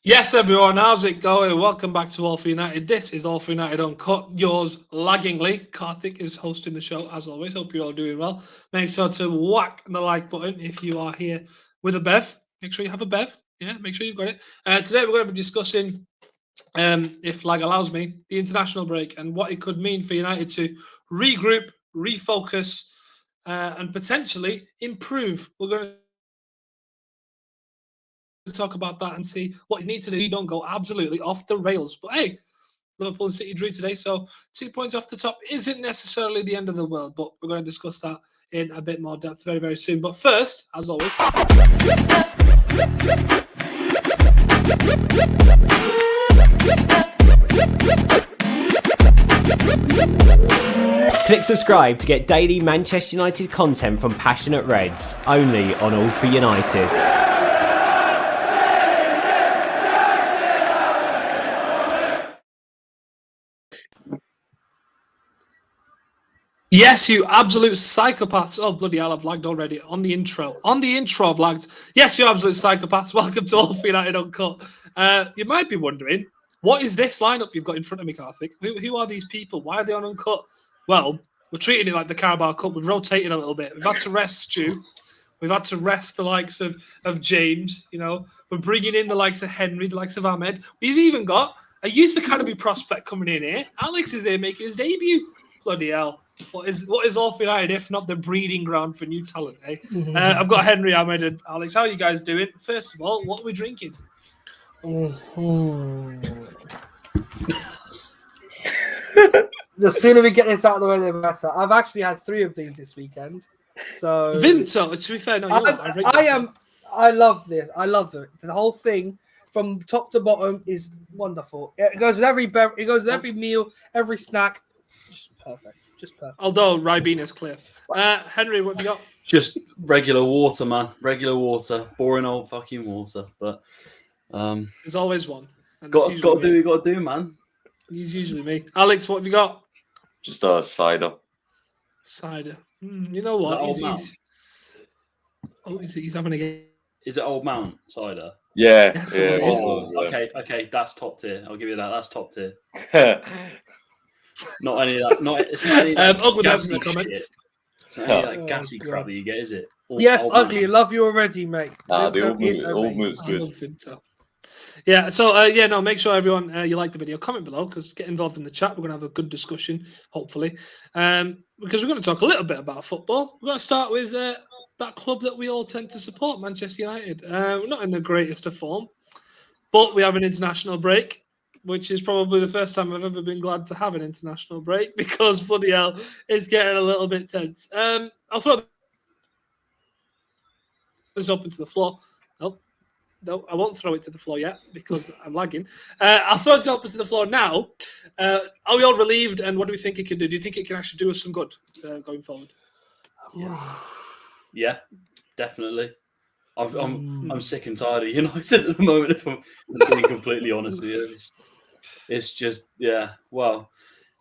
Yes, everyone, how's it going? Welcome back to All for United. This is All for United Uncut. Yours laggingly. Karthik is hosting the show as always. Hope you're all doing well. Make sure to whack the like button if you are here with a bev. Make sure you have a bev. Yeah, make sure you've got it. Today we're going to be discussing, if lag allows me, the international break and what it could mean for United to regroup, refocus, and potentially improve. We're going to talk about that and see what you need to do. You don't go absolutely off the rails. But hey, Liverpool and City drew today, so 2 points off the top isn't necessarily the end of the world. But we're going to discuss that in a bit more depth very, very soon. But first, as always, click subscribe to get daily Manchester United content from passionate Reds, only on All for United. yes, you absolute psychopaths. Oh, bloody hell, I've lagged already on the intro. On the intro, I've lagged. Yes, you absolute psychopaths. Welcome to All for United Uncut. You might be wondering, what is this lineup you've got in front of me, Karthik? Who are these people? Why are they on Uncut? Well, we're treating it like the Carabao Cup. We've rotated a little bit. We've had to rest Stu. We've had to rest the likes of James. You know, we're bringing in the likes of Henry, the likes of Ahmed. We've even got a youth academy prospect coming in here. Alex is here making his debut. Bloody hell. What is All for United if not the breeding ground for new talent, eh? I've got Henry, Ahmed, and Alex. How are you guys doing? First of all, what are we drinking? The sooner we get this out of the way, the better. I've actually had 3 of these this weekend. So Vimto, to be fair, no, I love this. I love it. The whole thing from top to bottom is wonderful. It goes with every every meal, every snack. Just perfect. Although Ribena is clear. Henry, what have you got? Just regular water, man. Regular water. Boring old fucking water. But there's always one. Got to do what you got to do, man. He's usually me. Alex, what have you got? Just cider. Cider. You know what? He's having a game. Is it Old Mount cider? Yeah. Yes, yeah. Okay. That's top tier. I'll give you that. That's top tier. Not any of that. It's not any of that gassy shit. It's not any of that gassy crap that you get, is it? Yes, Ugly. Mount. Love you already, mate. Nah, the old move's good. I love Vimto. Yeah, so make sure everyone you like the video, comment below because get involved in the chat. We're going to have a good discussion, hopefully, because we're going to talk a little bit about football. We're going to start with that club that we all tend to support, Manchester United. We're not in the greatest of form, but we have an international break, which is probably the first time I've ever been glad to have an international break because, bloody hell, it's getting a little bit tense. I'll throw this up into the floor. No, I won't throw it to the floor yet because I'm lagging. I'll throw it up into the floor now. Are we all relieved? And what do we think it can do? Do you think it can actually do us some good going forward? Yeah, definitely. I'm sick and tired of United at the moment. If I'm being completely honest with you, it's just Well,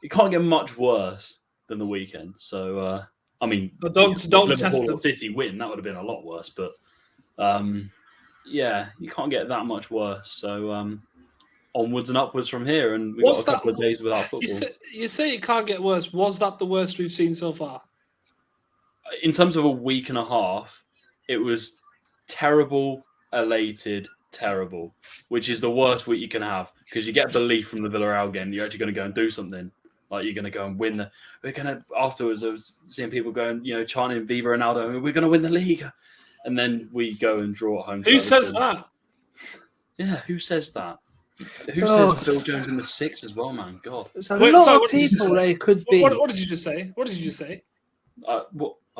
it can't get much worse than the weekend. So I mean, but don't test them. City win, that would have been a lot worse. But yeah, you can't get that much worse. So onwards and upwards from here, and we've got a couple of days without football. You say it can't get worse. Was that the worst we've seen so far? In terms of a week and a half, it was terrible, elated, terrible, which is the worst week you can have because you get belief from the Villarreal game. You're actually going to go and do something. Like you're going to go and win. Afterwards, I was seeing people going, chanting Viva Ronaldo, we're going to win the league. And then we go and draw at home. Who says that? Yeah, who says that? Who says Phil Jones in the 6 as well, man? God. There's a lot of people they could be. What did you just say? What did you just say? I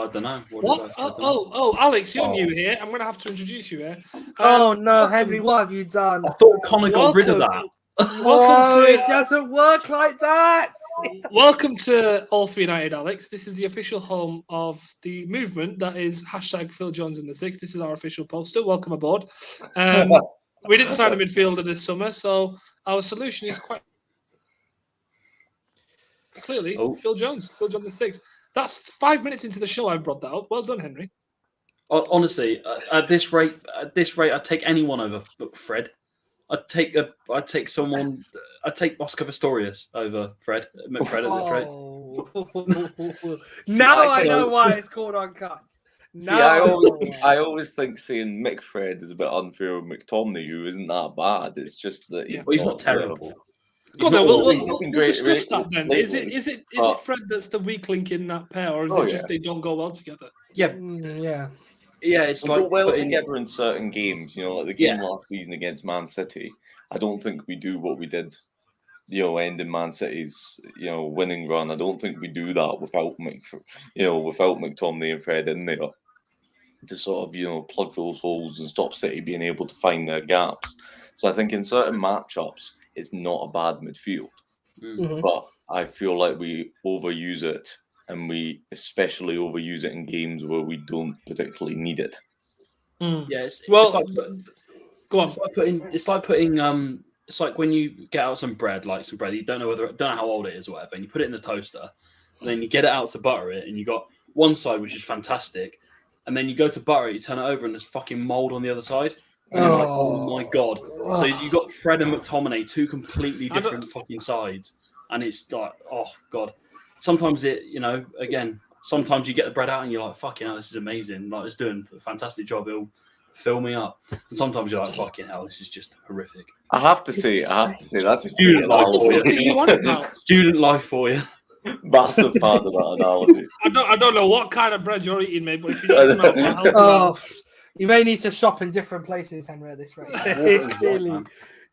don't know. What? Alex, you're new here. I'm going to have to introduce you here. No, Henry, what have you done? I thought Connor got rid of that. It doesn't work like that. Welcome to All for United, Alex. This is the official home of the movement that is hashtag Phil Jones in the 6. This is our official poster. Welcome aboard. We didn't sign a midfielder this summer, so our solution is quite clearly Phil Jones. Phil Jones in the 6. That's 5 minutes into the show. I brought that up. Well done, Henry. Honestly, at this rate, I'd take anyone over Fred. I'd take Oscar Pistorius over McFred at the trade. Now I So- know why it's called Uncut. See, Now I know why. always think saying Mick Fred is a bit unfair with McTominay, who isn't that bad. It's just that Yeah. Well, he's not terrible. Go on, He's then, not we'll great discuss that then. Is lately, it but- Fred that's the weak link in that pair, or is Oh, it just yeah. they don't go well together? Yeah, Yeah. it's We like go well putting, together in certain games, like the game last season against Man City. I don't think we do what we did, ending Man City's, winning run. I don't think we do that without without McTominay and Fred in there to sort of, plug those holes and stop City being able to find their gaps. So I think in certain matchups, it's not a bad midfield, but I feel like we overuse it, and we especially overuse it in games where we don't particularly need it. it's Well, go on. It's like when you get out some bread, you don't know how old it is or whatever, and you put it in the toaster, and then you get it out to butter it, and you got one side which is fantastic, and then you go to butter it, you turn it over, and there's fucking mold on the other side. And you're like, oh my god! So you got Fred and McTominay, two completely different fucking sides, and it's like, oh god. Sometimes sometimes you get the bread out and you're like, fucking hell, this is amazing. Like, it's doing a fantastic job. It'll fill me up. And sometimes you're like, fucking hell, this is just horrific. I have to say, that's a Student life for What are you on about? Student life for you. massive part of that analogy. I don't know what kind of bread you're eating, mate, but if you need some help, I'll help you out. You may need to shop in different places, Henry, at this rate. Clearly.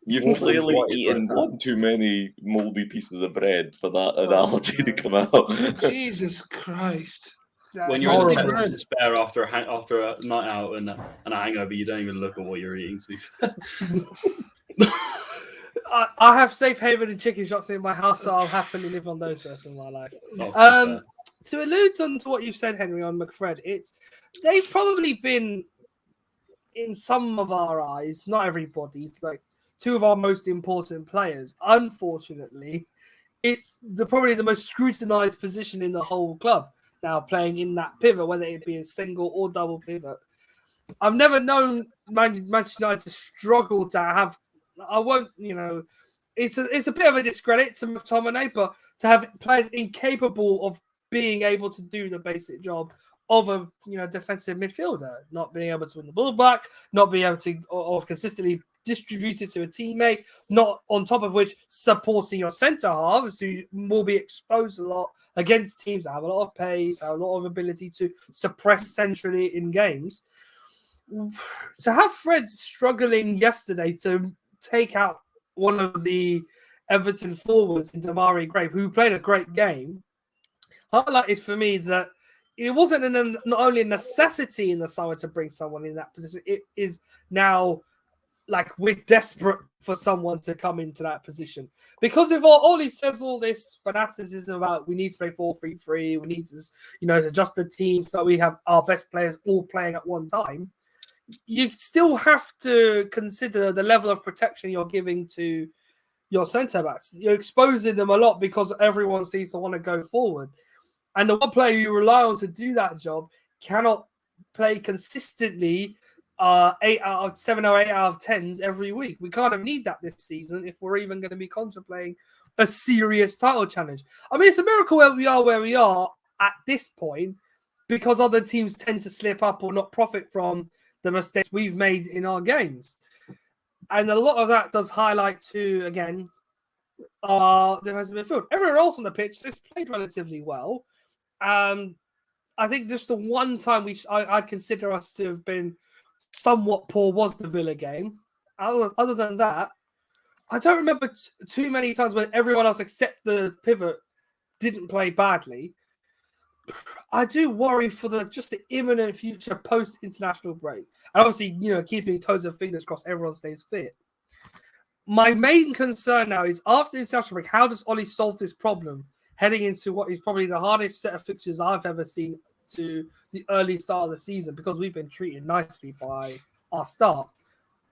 You've clearly eaten one too many mouldy pieces of bread for that analogy to come out. Jesus Christ. When That's you're in horrible. the despair after a night out and a hangover, you don't even look at what you're eating, to be fair. I have safe haven and chicken shops in my house, so I'll happily live on those for the rest of my life. To allude on to what you've said, Henry, on McFred, they've probably been, in some of our eyes, not everybody's, like two of our most important players. Unfortunately, it's probably the most scrutinized position in the whole club now, playing in that pivot, whether it be a single or double pivot. I've never known Manchester United to struggle to have. I won't, it's a bit of a discredit to McTominay, but to have players incapable of being able to do the basic job of a defensive midfielder, not being able to win the ball back, not being able to or consistently distribute it to a teammate, not on top of which supporting your centre halves who will be exposed a lot against teams that have a lot of pace, have a lot of ability to suppress centrally in games. To have Fred struggling yesterday to take out one of the Everton forwards in Damari Gray, who played a great game, highlighted for me that it wasn't not only a necessity in the summer to bring someone in that position, it is now like we're desperate for someone to come into that position. Because if Ole says all this fanaticism about we need to play 4-3-3, we need to adjust the team so that we have our best players all playing at one time, you still have to consider the level of protection you're giving to your centre-backs. You're exposing them a lot because everyone seems to want to go forward. And the one player you rely on to do that job cannot play consistently 8 out of 7 or 8 out of 10s every week. We kind of need that this season if we're even going to be contemplating a serious title challenge. I mean, it's a miracle where we are at this point because other teams tend to slip up or not profit from the mistakes we've made in our games. And a lot of that does highlight to, again, our defensive midfield. Everyone else on the pitch has played relatively well. I think just the one time I'd consider us to have been somewhat poor was the Villa game. Other than that, I don't remember too many times when everyone else except the pivot didn't play badly. I do worry for the imminent future post-international break. And obviously, keeping toes and fingers crossed everyone stays fit. My main concern now is after international break, how does Ole solve this problem heading into what is probably the hardest set of fixtures I've ever seen to the early start of the season, because we've been treated nicely by our start.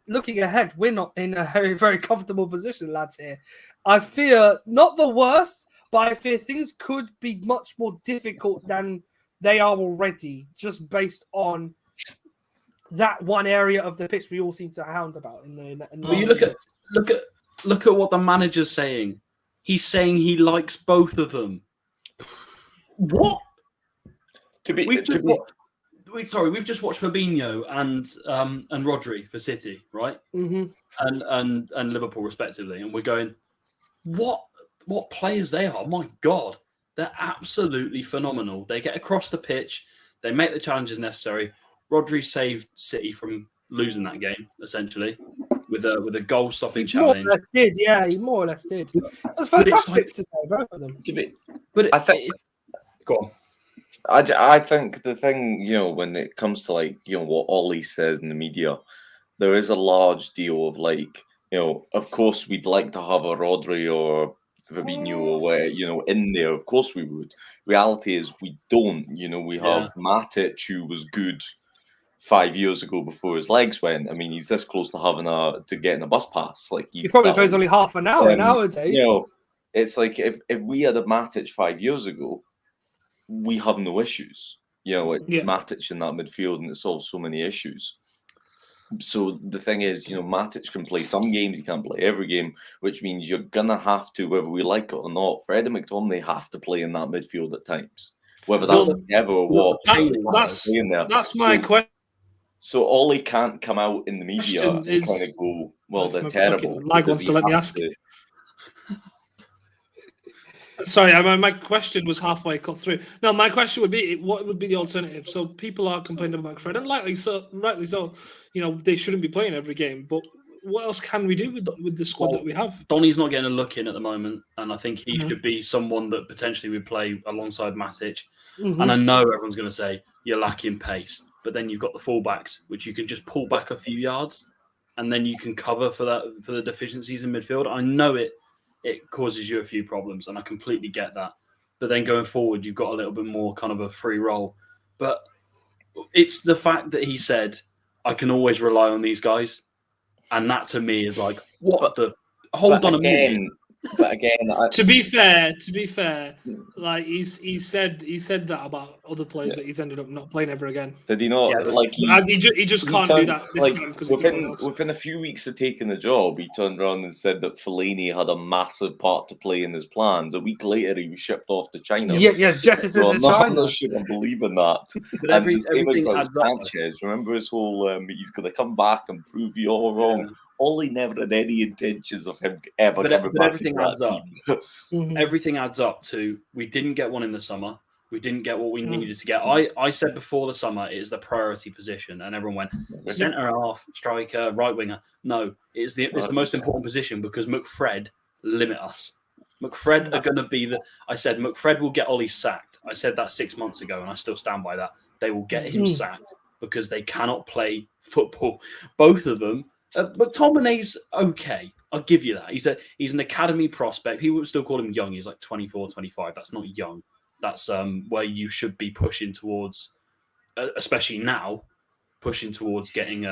Looking ahead, we're not in a very, very comfortable position, lads, here. I fear not the worst, but I fear things could be much more difficult than they are already, just based on that one area of the pitch we all seem to hound about. Well, you look at what the manager's saying. He's saying he likes both of them. What? We've just watched Fabinho and Rodri for City, right? Mm-hmm. And Liverpool respectively, and we're going, what players they are? My God, they're absolutely phenomenal. They get across the pitch, they make the challenges necessary. Rodri saved City from losing that game essentially with a goal-stopping challenge. More or less did, yeah. He more or less did. It was fantastic today, both of them. I think. Go on. I think the thing, when it comes to what Ole says in the media, there is a large deal of of course we'd like to have a Rodri or Fabinho or where, in there. Of course we would. Reality is we don't. We have Matic, who was good 5 years ago before his legs went. I mean, he's this close to getting a bus pass. He probably plays only half an hour nowadays. It's like if we had a Matic 5 years ago, we have no issues. Matic in that midfield, and it solves so many issues. So the thing is, Matic can play some games, he can't play every game, which means you're gonna have to, whether we like it or not, Fred and McTominay have to play in that midfield at times, whether that's ever or what. That's my question. So Ole can't come out in the media and kind of go, "Well, they're terrible." Lag wants to let me ask. Sorry, my question was halfway cut through. No, my question would be, what would be the alternative? So people are complaining about Fred, and rightly so. They shouldn't be playing every game. But what else can we do with the squad that we have? Donny's not getting a look in at the moment, and I think he should be someone that potentially would play alongside Matic. Mm-hmm. And I know everyone's going to say you're lacking pace, but then you've got the fullbacks, which you can just pull back a few yards, and then you can cover for the deficiencies in midfield. I know it causes you a few problems, and I completely get that. But then going forward, you've got a little bit more kind of a free roll. But it's the fact that he said, I can always rely on these guys. And that to me is like, hold on a minute. But again, to be fair, like he said that about other players that he's ended up not playing ever again. Did he not? He just can't do that this time because within a few weeks of taking the job, he turned around and said that Fellaini had a massive part to play in his plans. A week later, he was shipped off to China. Just as in China. I'm not sure I believe in that. But everything adds Sanchez. Remember his whole he's going to come back and prove you all wrong. Yeah. Ole never had any intentions of him ever coming back. Everything adds up. Everything adds up to we didn't get one in the summer. We didn't get what we needed to get. I said before the summer it is the priority position, and everyone went centre half, striker, right winger. No, it's the most important position because McFred limit us. McFred are going to be I said McFred will get Ole sacked. I said that 6 months ago, and I still stand by that. They will get him sacked because they cannot play football. Both of them. But McTominay's okay. I'll give you that. He's an academy prospect. People would still call him young. He's like 24, 25. That's not young. That's where you should be pushing towards, especially now, pushing towards getting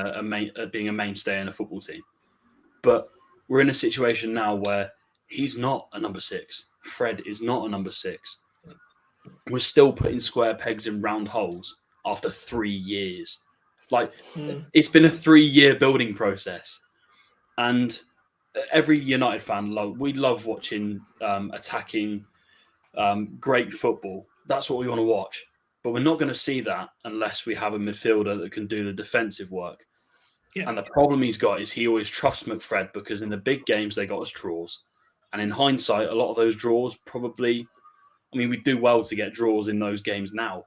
being a mainstay in a football team. But we're in a situation now where he's not a number 6. Fred is not a number 6. We're still putting square pegs in round holes after 3 years. It's been a 3-year building process, and every United fan we love watching attacking, great football. That's what we want to watch. But we're not going to see that unless we have a midfielder that can do the defensive work. Yeah. And the problem he's got is he always trusts McFred because in the big games they got us draws, and in hindsight, a lot of those draws probably. I mean, we do well to get draws in those games now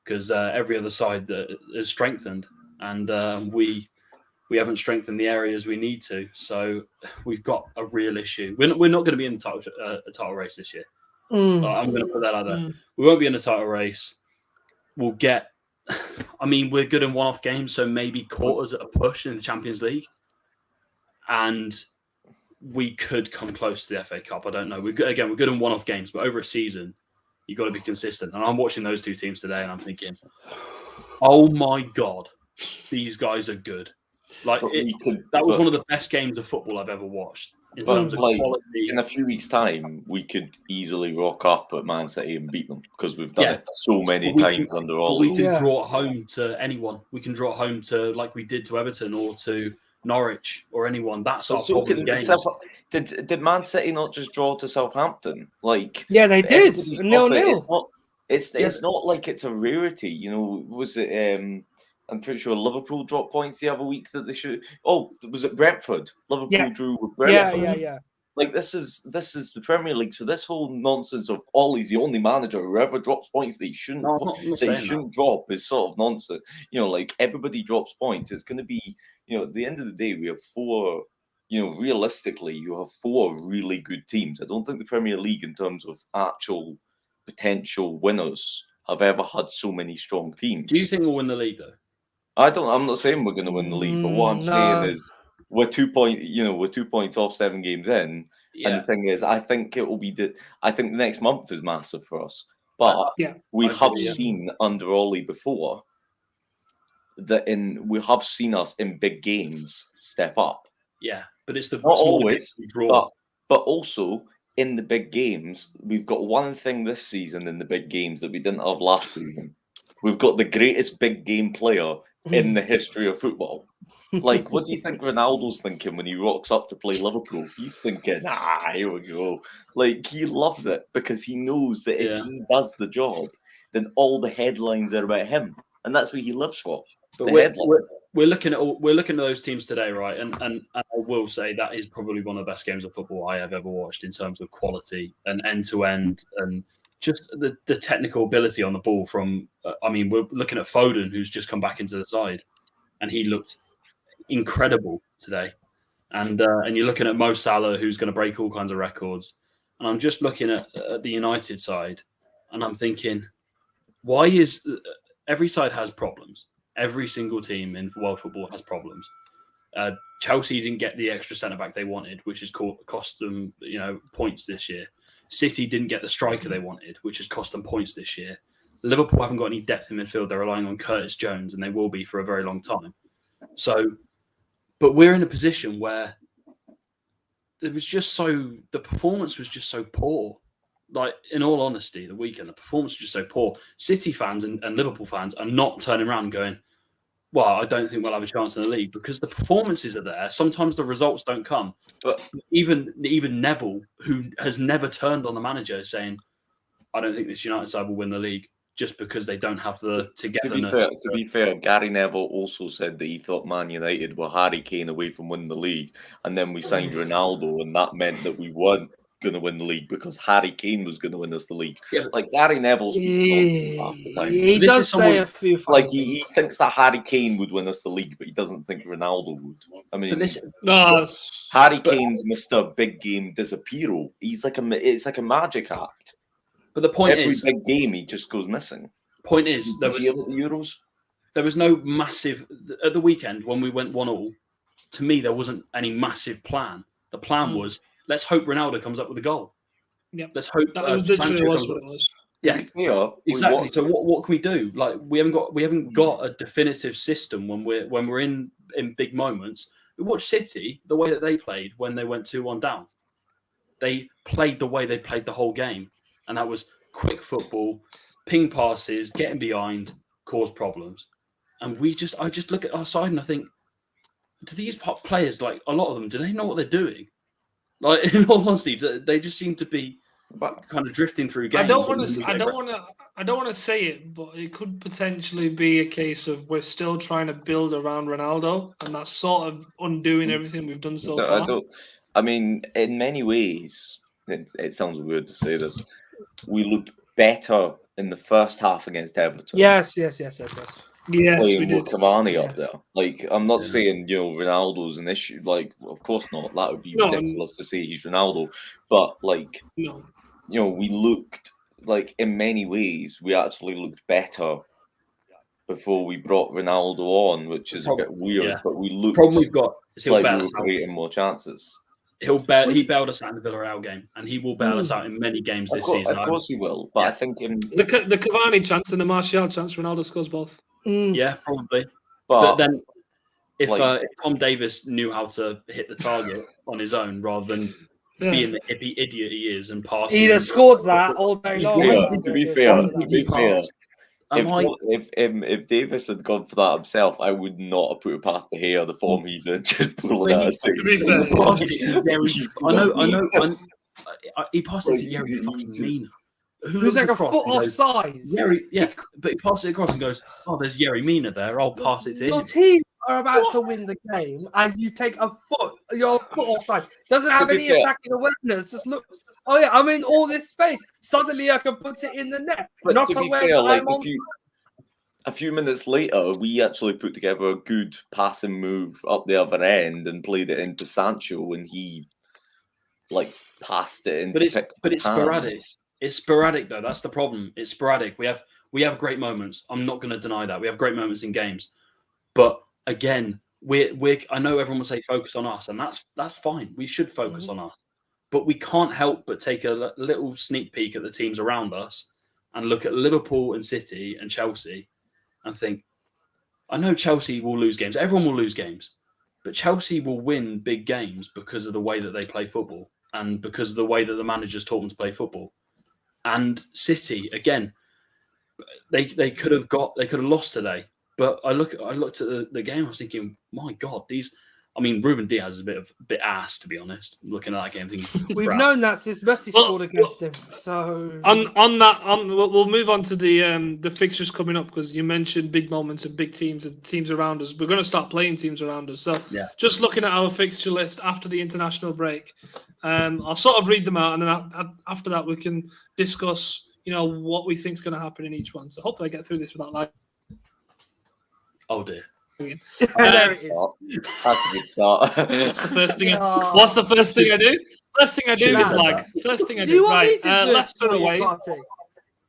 because every other side is strengthened. And we haven't strengthened the areas we need to, so we've got a real issue. We're not going to be in the title race this year. I'm going to put that out there. We won't be in the title race. We'll get. I mean, we're good in one-off games, so maybe quarters at a push in the Champions League, and we could come close to the FA Cup. I don't know. We're good in one-off games, but over a season, you've got to be consistent. And I'm watching those two teams today, and I'm thinking, oh my God. These guys are good. That was one of the best games of football I've ever watched. in But terms of like quality. in a few weeks' time, we could easily rock up at Man City and beat them because we've done it so many times under But all. we can draw at home to anyone. We can draw at home to like we did to Everton or to Norwich or anyone. That's our problem. Games. Did Man City not just draw to Southampton? Like Yeah, they did. everybody's 0-0. It's not like it's a rarity. You know, was it? I'm pretty sure Liverpool dropped points the other week that they should. Oh, was it Brentford? Liverpool drew with Brentford. Yeah. Like this is the Premier League. So this whole nonsense of Ollie's the only manager whoever drops points they shouldn't drop is sort of nonsense. You know, like everybody drops points. It's going to be, you know, at the end of the day we have four. You know, realistically, you have four really good teams. I don't think the Premier League, in terms of actual potential winners, have ever had so many strong teams. Do you think we'll win the league though? I'm not saying we're going to win the league, but what I'm saying is we're 2 points off 7 games in, and the thing is, I think it will be I think the next month is massive for us. But we have seen under Ollie before that we have seen us in big games step up. Yeah, but it's the not always draw. But also in the big games, we've got one thing this season in the big games that we didn't have last season. We've got the greatest big game player in the history of football. Like, what do you think Ronaldo's thinking when he rocks up to play Liverpool? He's thinking, here we go. Like, he loves it because he knows that if he does the job, then all the headlines are about him, and that's what he lives for. But we're looking at those teams today, right? And I will say that is probably one of the best games of football I have ever watched in terms of quality and end to end and just the technical ability on the ball. From we're looking at Foden, who's just come back into the side, and he looked incredible today. And you're looking at Mo Salah, who's going to break all kinds of records. And I'm just looking at the United side, and I'm thinking, why is every side has problems? Every single team in world football has problems. Chelsea didn't get the extra centre back they wanted, which has cost them, points this year. City didn't get the striker they wanted, which has cost them points this year. Liverpool haven't got any depth in midfield. They're relying on Curtis Jones, and they will be for a very long time. So, but we're in a position where the performance was just so poor. Like, in all honesty, the weekend, the performance was just so poor. City fans and Liverpool fans are not turning around and going, well, I don't think we'll have a chance in the league, because the performances are there. Sometimes the results don't come. But even Neville, who has never turned on the manager, is saying, I don't think this United side will win the league just because they don't have the togetherness. To be fair, Gary Neville also said that he thought Man United were Harry Kane away from winning the league, and then we signed Ronaldo, and that meant that we weren't going to win the league because Harry Kane was going to win us the league. Yeah. Like, Gary Neville speaks nonsense half the time. He does say a few things. Like, he thinks that Harry Kane would win us the league, but he doesn't think Ronaldo would. I mean, Harry Kane's Mr. Big Game Disappearo. He's like it's like a magic act. But the point every is, big game he just goes missing. Point is, there was no massive at the weekend when we went 1-1. To me, there wasn't any massive plan. The plan was, let's hope Ronaldo comes up with a goal. Yeah, let's hope that was literally what it was. Yeah, exactly. So what can we do? Like, we haven't got a definitive system when we're in big moments. We watched City, the way that they played when they went 2-1 down. They played the way they played the whole game, and that was quick football, ping passes, getting behind, cause problems. And I just look at our side and I think, do these players, like a lot of them, do they know what they're doing? Like, in all honesty, they just seem to be kind of drifting through games. I don't want to say it, but it could potentially be a case of we're still trying to build around Ronaldo, and that's sort of undoing everything we've done so far. I mean, in many ways, it sounds weird to say this, we looked better in the first half against Everton. Yes, we did. With Cavani up there. Like, I'm not saying, Ronaldo's an issue. Like, of course not. That would be ridiculous to say he's Ronaldo. But, like, we looked, like, in many ways, we actually looked better before we brought Ronaldo on, which is a bit weird. Yeah. But we looked problem we've got is like we were creating more chances. He bailed us out in the Villarreal game, and he will bail us out in many games this season. Of course he will, but I think the Cavani chance and the Martial chance, Ronaldo scores both. Yeah, probably. But then if Tom Davis knew how to hit the target on his own rather than being the hippie idiot he is and passing, he'd have scored that all day long. To be fair, if Davis had gone for that himself, I would not have put it past the hair the form he's in. Just pulling out he passed it to Yerry fucking Mina, who's like a foot offside. Yerry, but he passes it across and goes, "Oh, there's Yerry Mina there. I'll pass it to him." Your team are about to win the game, and you take your foot offside. Doesn't have any attacking awareness. Just looks. Oh yeah, I'm in all this space. Suddenly I can put it in the net. But not to be aware fair, I'm on. A few minutes later, we actually put together a good passing move up the other end and played it into Sancho, and he passed it into. But it's sporadic. It's sporadic though. That's the problem. It's sporadic. We have great moments. I'm not going to deny that. We have great moments in games, but again, I know everyone will say focus on us, and that's fine. We should focus on us, but we can't help but take a little sneak peek at the teams around us and look at Liverpool and City and Chelsea and think, I know Chelsea will lose games. Everyone will lose games, but Chelsea will win big games because of the way that they play football and because of the way that the managers taught them to play football. And City, again, they could have lost today. But I looked at the game. I was thinking, my God, Ruben Diaz is a bit ass, to be honest. Looking at that game, thinking we've known that since Messi scored against him. So we'll move on to the fixtures coming up, because you mentioned big moments and big teams and teams around us. We're going to start playing teams around us. So just looking at our fixture list after the international break, I'll sort of read them out, and then after that we can discuss, what we think is going to happen in each one. So hopefully I get through this without like. Oh dear. There it is. That's a good start. What's the first thing I do? First thing I do is first thing I do. Right, Leicester away. Do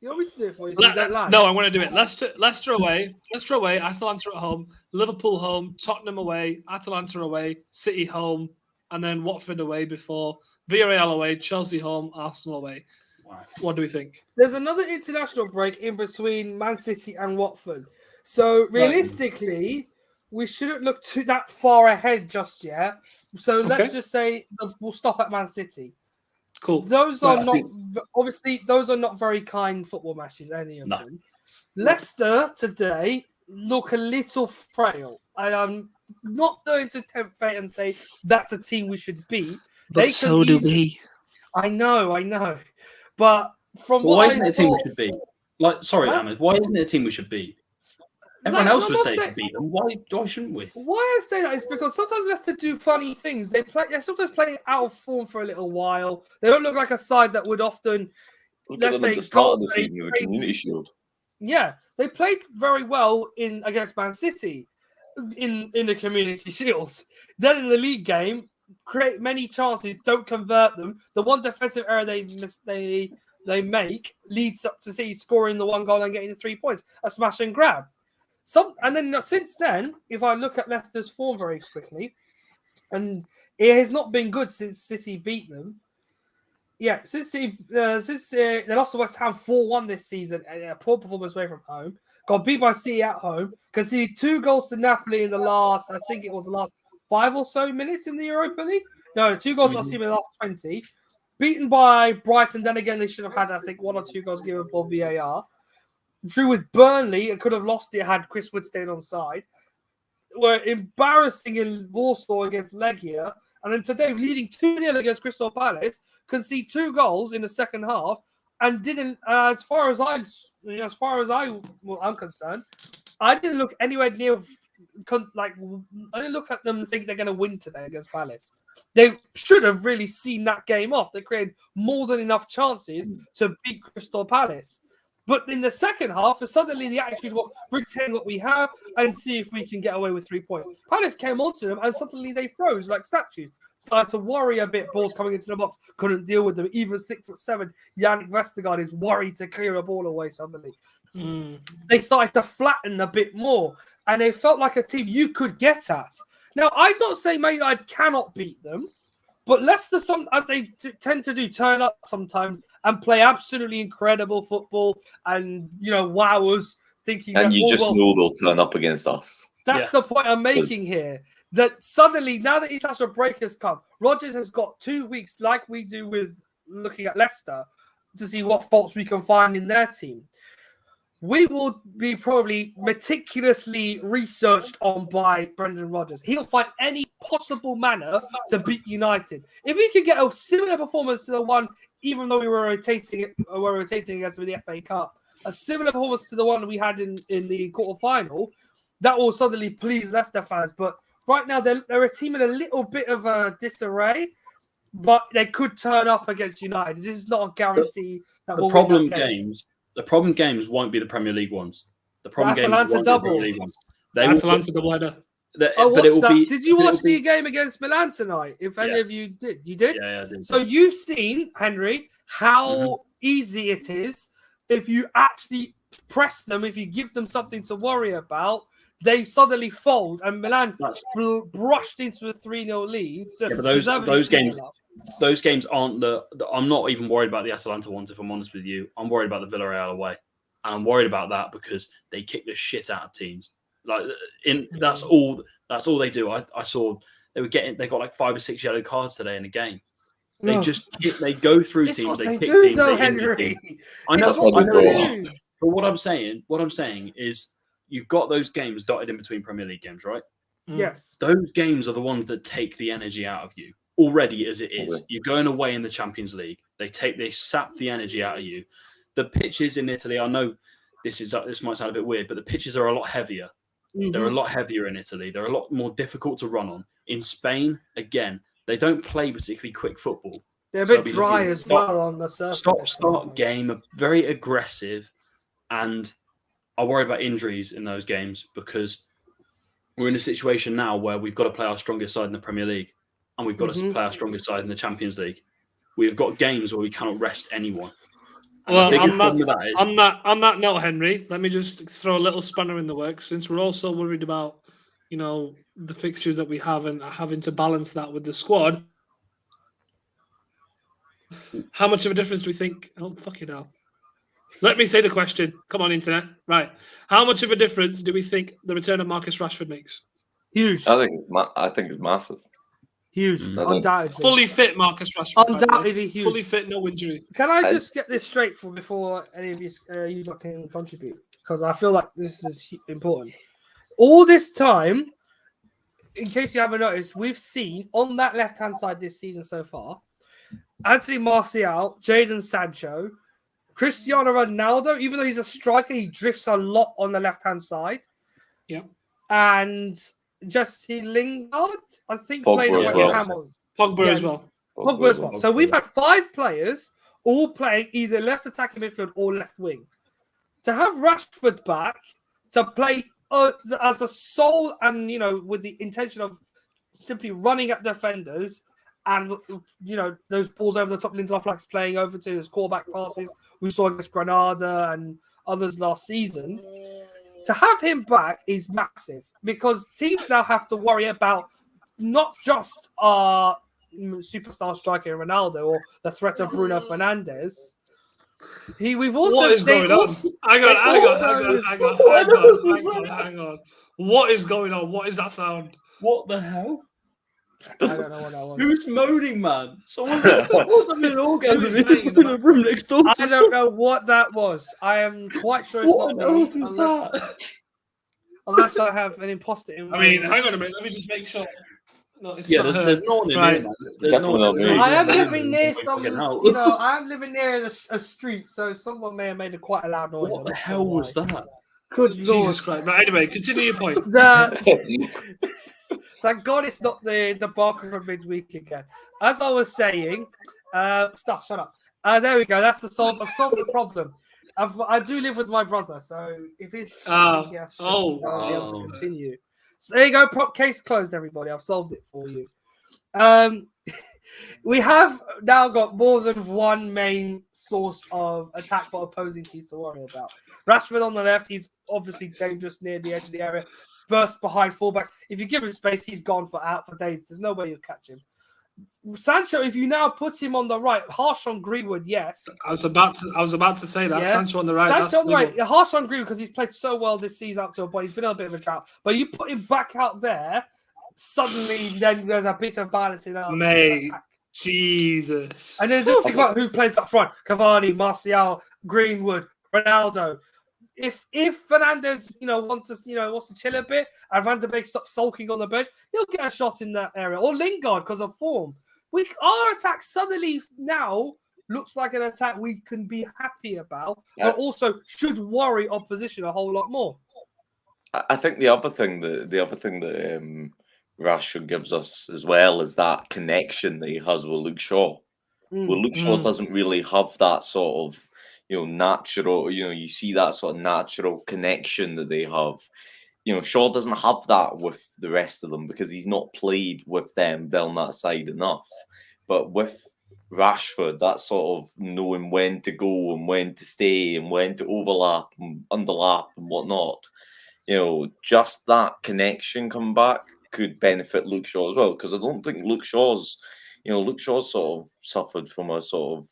you want me to do it for you? So you don't lie? No, I want to do it. Leicester away. Atalanta at home. Liverpool home. Tottenham away. Atalanta away. City home, and then Watford away before Villarreal away. Chelsea home. Arsenal away. What do we think? There's another international break in between Man City and Watford. So realistically, we shouldn't look that far ahead just yet. So let's just say we'll stop at Man City. Cool. Those are not very kind football matches, any of them. Leicester today look a little frail, and I'm not going to tempt fate and say that's a team we should beat. But so do we. I know. But from why isn't it a team we should beat? Ahmed, why isn't it a team we should beat? Everyone else would say to beat them. Why shouldn't we? Why I say that is because sometimes Leicester do funny things. They sometimes play out of form for a little while. They don't look like a side that would often, let's say, start of the season with a Community Shield. Yeah, they played very well against Man City in the Community Shield. Then in the league game, create many chances, don't convert them. The one defensive error they make leads up to City scoring the one goal and getting the 3 points. A smash and grab. And then since then, if I look at Leicester's form very quickly, and it has not been good since City beat them. Yeah, since they lost to West Ham 4-1 this season, a poor performance away from home. Got beat by City at home. Conceded 2 goals to Napoli in the last 5 or so minutes in the Europa League. No, 2 goals to City in the last 20. Beaten by Brighton. Then again, they should have had, 1 or 2 goals given for VAR. Drew with Burnley and could have lost it had Chris Wood stayed on side. Were embarrassing in Warsaw against Legia. And then today, leading 2-0 against Crystal Palace, concede 2 goals in the second half and didn't, as far as I'm concerned, I didn't look anywhere near, I didn't look at them and think they're going to win today against Palace. They should have really seen that game off. They created more than enough chances to beat Crystal Palace. But in the second half, suddenly the attitude was retain what we have and see if we can get away with 3 points. Palace came onto them and suddenly they froze like statues. Started to worry a bit. Balls coming into the box, couldn't deal with them. Even 6'7" Yannick Vestergaard is worried to clear a ball away suddenly. They started to flatten a bit more and they felt like a team you could get at. Now, I'm not saying Man United cannot beat them, but Leicester, as they tend to do, turn up sometimes and play absolutely incredible football and, wow us thinking... And you just know they'll turn up against us. That's the point I'm making here. That suddenly, now that international break has come, Rodgers has got 2 weeks, like we do with looking at Leicester, to see what faults we can find in their team. We will be probably meticulously researched on by Brendan Rodgers. He'll find any possible manner to beat United. If we could get a similar performance to the one, even though we were rotating against with the FA Cup, a similar performance to the one we had in the quarterfinal, that will suddenly please Leicester fans. But right now, they're a team in a little bit of a disarray, but they could turn up against United. This is not a guarantee that we'll win that game. The problem games won't be the Premier League ones. The problem games Atalanta won't double. be the Premier League ones. Atalanta double header. But it will be. Did you watch the game against Milan tonight? If any of you did, you did. Yeah, I did. So you've seen, Henry, how easy it is if you actually press them. If you give them something to worry about, they suddenly fold, and Milan brushed into a 3-0 lead. Yeah, but those games aren't I'm not even worried about the Atalanta ones, if I'm honest with you. I'm worried about the Villarreal away, and I'm worried about that because they kick the shit out of teams. That's all they do. I saw they got like 5 or 6 yellow cards today in a game. They go through teams. They kick teams. They injure teams. I know. But what I'm saying is, you've got those games dotted in between Premier League games, right? Yes. Those games are the ones that take the energy out of you already as it is. You're going away in the Champions League. They sap the energy out of you. The pitches in Italy, I know this might sound a bit weird, but the pitches are a lot heavier. Mm-hmm. They're a lot heavier in Italy. They're a lot more difficult to run on. In Spain, again, they don't play particularly quick football. They're a bit dry as well on the surface. Start game, very aggressive, and I worry about injuries in those games because we're in a situation now where we've got to play our strongest side in the Premier League and we've got to play our strongest side in the Champions League. We've got games where we cannot rest anyone. Well, on that note, Henry, let me just throw a little spanner in the works, since we're also worried about, the fixtures that we have and having to balance that with the squad. How much of a difference do we think? Oh, fuck it hell. Let me say the question. Come on, internet. Right. How much of a difference do we think the return of Marcus Rashford makes? Huge. I think it's massive. Huge. Undoubtedly. Fully fit Marcus Rashford. Undoubtedly huge. Fully fit, no injury. Can I just get this straight before any of you can contribute? Because I feel like this is important. All this time, in case you haven't noticed, we've seen on that left-hand side this season so far, Anthony Martial, Jadon Sancho, Cristiano Ronaldo, even though he's a striker, he drifts a lot on the left-hand side. Yeah. And Jesse Lingard, I think, Pogba played at West Ham. Pogba as well. Pogba as well. So we've had 5 players all playing either left attacking midfield or left wing. To have Rashford back, to play as a sole and, with the intention of simply running at defenders, and, those balls over the top, Lindelof likes playing over to his callback passes. We saw against Granada and others last season. To have him back is massive because teams now have to worry about not just our superstar striker Ronaldo or the threat of Bruno Fernandes. What is going on? Hang on. What is going on? What is that sound? What the hell? I don't know what that was. Who's moaning, man? Someone having an orgasm in a room next door. I don't know what that was. I am quite sure it's not me. Unless I have an imposter in my hang on a minute. Let me just make sure. No, there's no one in here, man. There's no one in here. I am living near I am living near a street, so someone may have made quite a loud noise. What the hell was that? Good Jesus Christ. Right, anyway, continue your point. Thank God it's not the Barker from midweek again. As I was saying, shut up. There we go. That's I've solved the problem. I do live with my brother, so if he's I'll be able to continue. So there you go. Prop case closed, everybody. I've solved it for you. We have now got more than one main source of attack for opposing teams to worry about. Rashford on the left, he's obviously dangerous near the edge of the area. Burst behind fullbacks. If you give him space, he's gone out for days. There's no way you'll catch him. Sancho, if you now put him on the right, harsh on Greenwood, yes. I was about to say that. Yeah. Sancho on the right. Sancho That's on the right. Yeah, harsh on Greenwood because he's played so well this season up to a point. He's been on a bit of a drought. But you put him back out there, suddenly then there's a bit of balance in our Mate, attack. Jesus. And then just think about who plays up front: Cavani, Martial, Greenwood, Ronaldo. If Fernandes, wants to chill a bit, and Van de Beek stops sulking on the bench, he'll get a shot in that area. Or Lingard because of form. Our attack suddenly now looks like an attack we can be happy about, but also should worry opposition a whole lot more. I think the other thing that Rashford gives us as well is that connection that he has with Luke Shaw. Well, Luke Shaw doesn't really have that sort of, natural, you see that sort of natural connection that they have. Shaw doesn't have that with the rest of them because he's not played with them down that side enough. But with Rashford, that sort of knowing when to go and when to stay and when to overlap and underlap and whatnot, just that connection come back could benefit Luke Shaw as well. Because I don't think Luke Shaw's sort of suffered from a sort of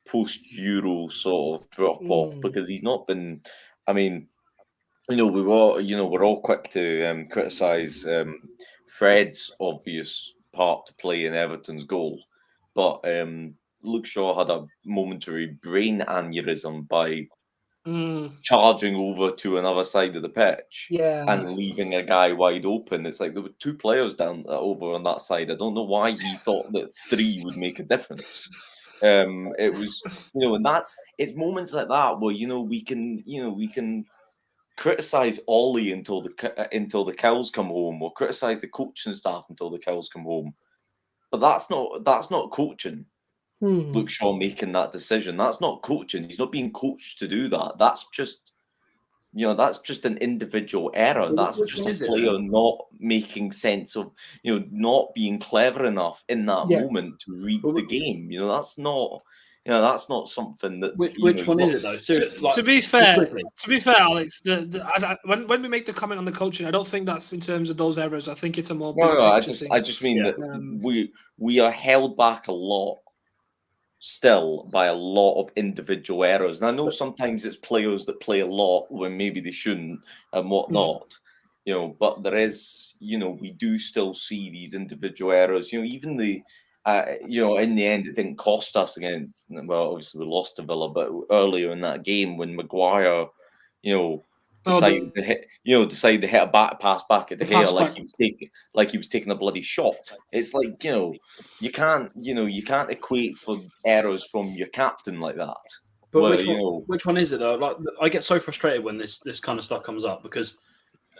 post-Euro sort of drop-off because he's not been, we're all quick to criticise Fred's obvious part to play in Everton's goal, but Luke Shaw had a momentary brain aneurysm by charging over to another side of the pitch and leaving a guy wide open. It's like there were two players down over on that side. I don't know why he thought that three would make a difference. It was, and it's moments like that where we can criticize Ole until the cows come home, or criticize the coaching staff until the cows come home. But that's not coaching. Luke Shaw making that decision. That's not coaching. He's not being coached to do that. That's just an individual error. That's just a player not making sense of, not being clever enough in that moment to read the game. That's not something that. Which one is it though? To be fair, Alex, when we make the comment on the coaching, I don't think that's in terms of those errors. I think it's a more. I just mean that we are held back a lot. Still by a lot of individual errors. And I know sometimes it's players that play a lot when maybe they shouldn't and whatnot, but there is, we do still see these individual errors, even the, in the end, it didn't cost us against, obviously we lost to Villa, but earlier in that game when Maguire, decided to hit a back pass back at De Gea like he was taking a bloody shot. It's like, you can't equate for errors from your captain like that. But which one is it though? Like, I get so frustrated when this kind of stuff comes up because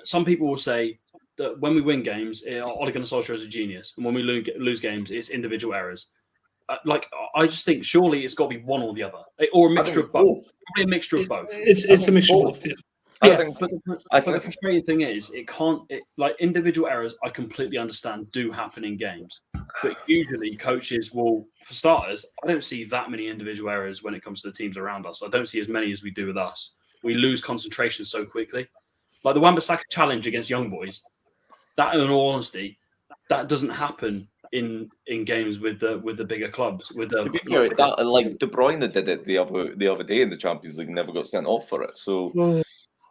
some people will say that when we win games, Ole Gunnar Solskjaer is a genius, and when we lose games, it's individual errors. I just think surely it's got to be one or the other, or a mixture of both. Probably a mixture of both. It's a mixture of both. Yeah. But the frustrating thing is, individual errors, I completely understand do happen in games. But usually coaches will, for starters, I don't see that many individual errors when it comes to the teams around us. I don't see as many as we do with us. We lose concentration so quickly. Like the Wan-Bissaka challenge against Young Boys, that in all honesty, that doesn't happen in games with the bigger clubs. With the like De Bruyne did it the other day in the Champions League, never got sent off for it. So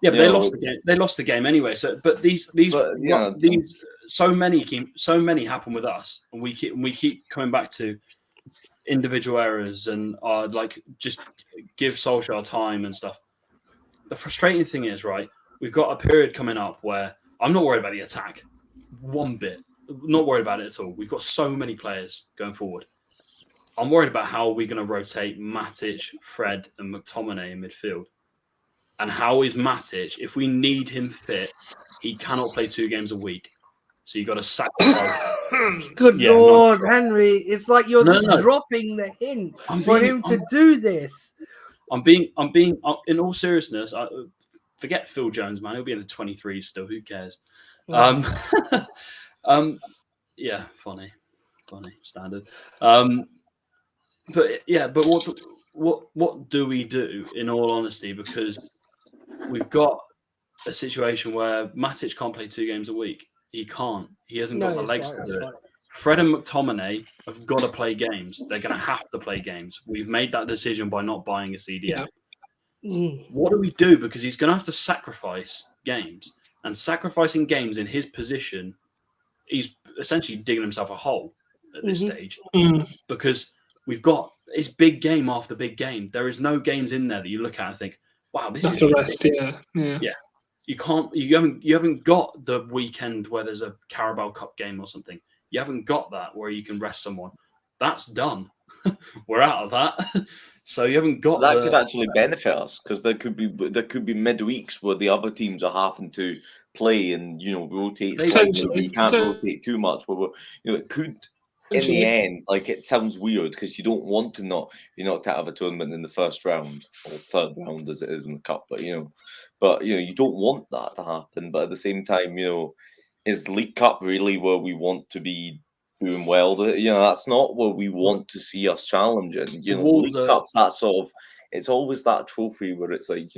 yeah, but they lost the game. They lost the game anyway. So, but these so many happen with us, and we keep coming back to individual errors and just give Solskjaer time and stuff. The frustrating thing is, right, we've got a period coming up where I'm not worried about the attack one bit. Not worried about it at all. We've got so many players going forward. I'm worried about how we're going to rotate Matic, Fred, and McTominay in midfield. And how is Matic, if we need him fit, he cannot play 2 games a week. So you've got to sacrifice. Good Lord, Henry. It's like you're dropping the hint for him to do this. I'm being in all seriousness, forget Phil Jones, man. He'll be in the 23s still. Who cares? Yeah, funny, standard. But what do we do in all honesty? Because we've got a situation where Matic can't play 2 games a week. He can't. He hasn't got the legs to do it. Fred and McTominay have got to play games. They're going to have to play games. We've made that decision by not buying a CDM. Yeah. What do we do? Because he's going to have to sacrifice games. And sacrificing games in his position, he's essentially digging himself a hole at this stage. Because we've got it's big game after big game. There is no games in there that you look at and think, wow, this is a rest. Yeah. You haven't got the weekend where there's a Carabao Cup game or something. You haven't got that where you can rest someone. That's done. We're out of that. So you haven't got that. Could actually benefit us because there could be midweeks where the other teams are having to play and rotate. You can't rotate too much, but it could. In the end, it sounds weird because you don't want to not be knocked out of a tournament in the first round or third round as it is in the cup, but you don't want that to happen. But at the same time, is the League Cup really where we want to be doing well? That's not where we want to see us challenging. League Cup's that sort of. It's always that trophy where it's like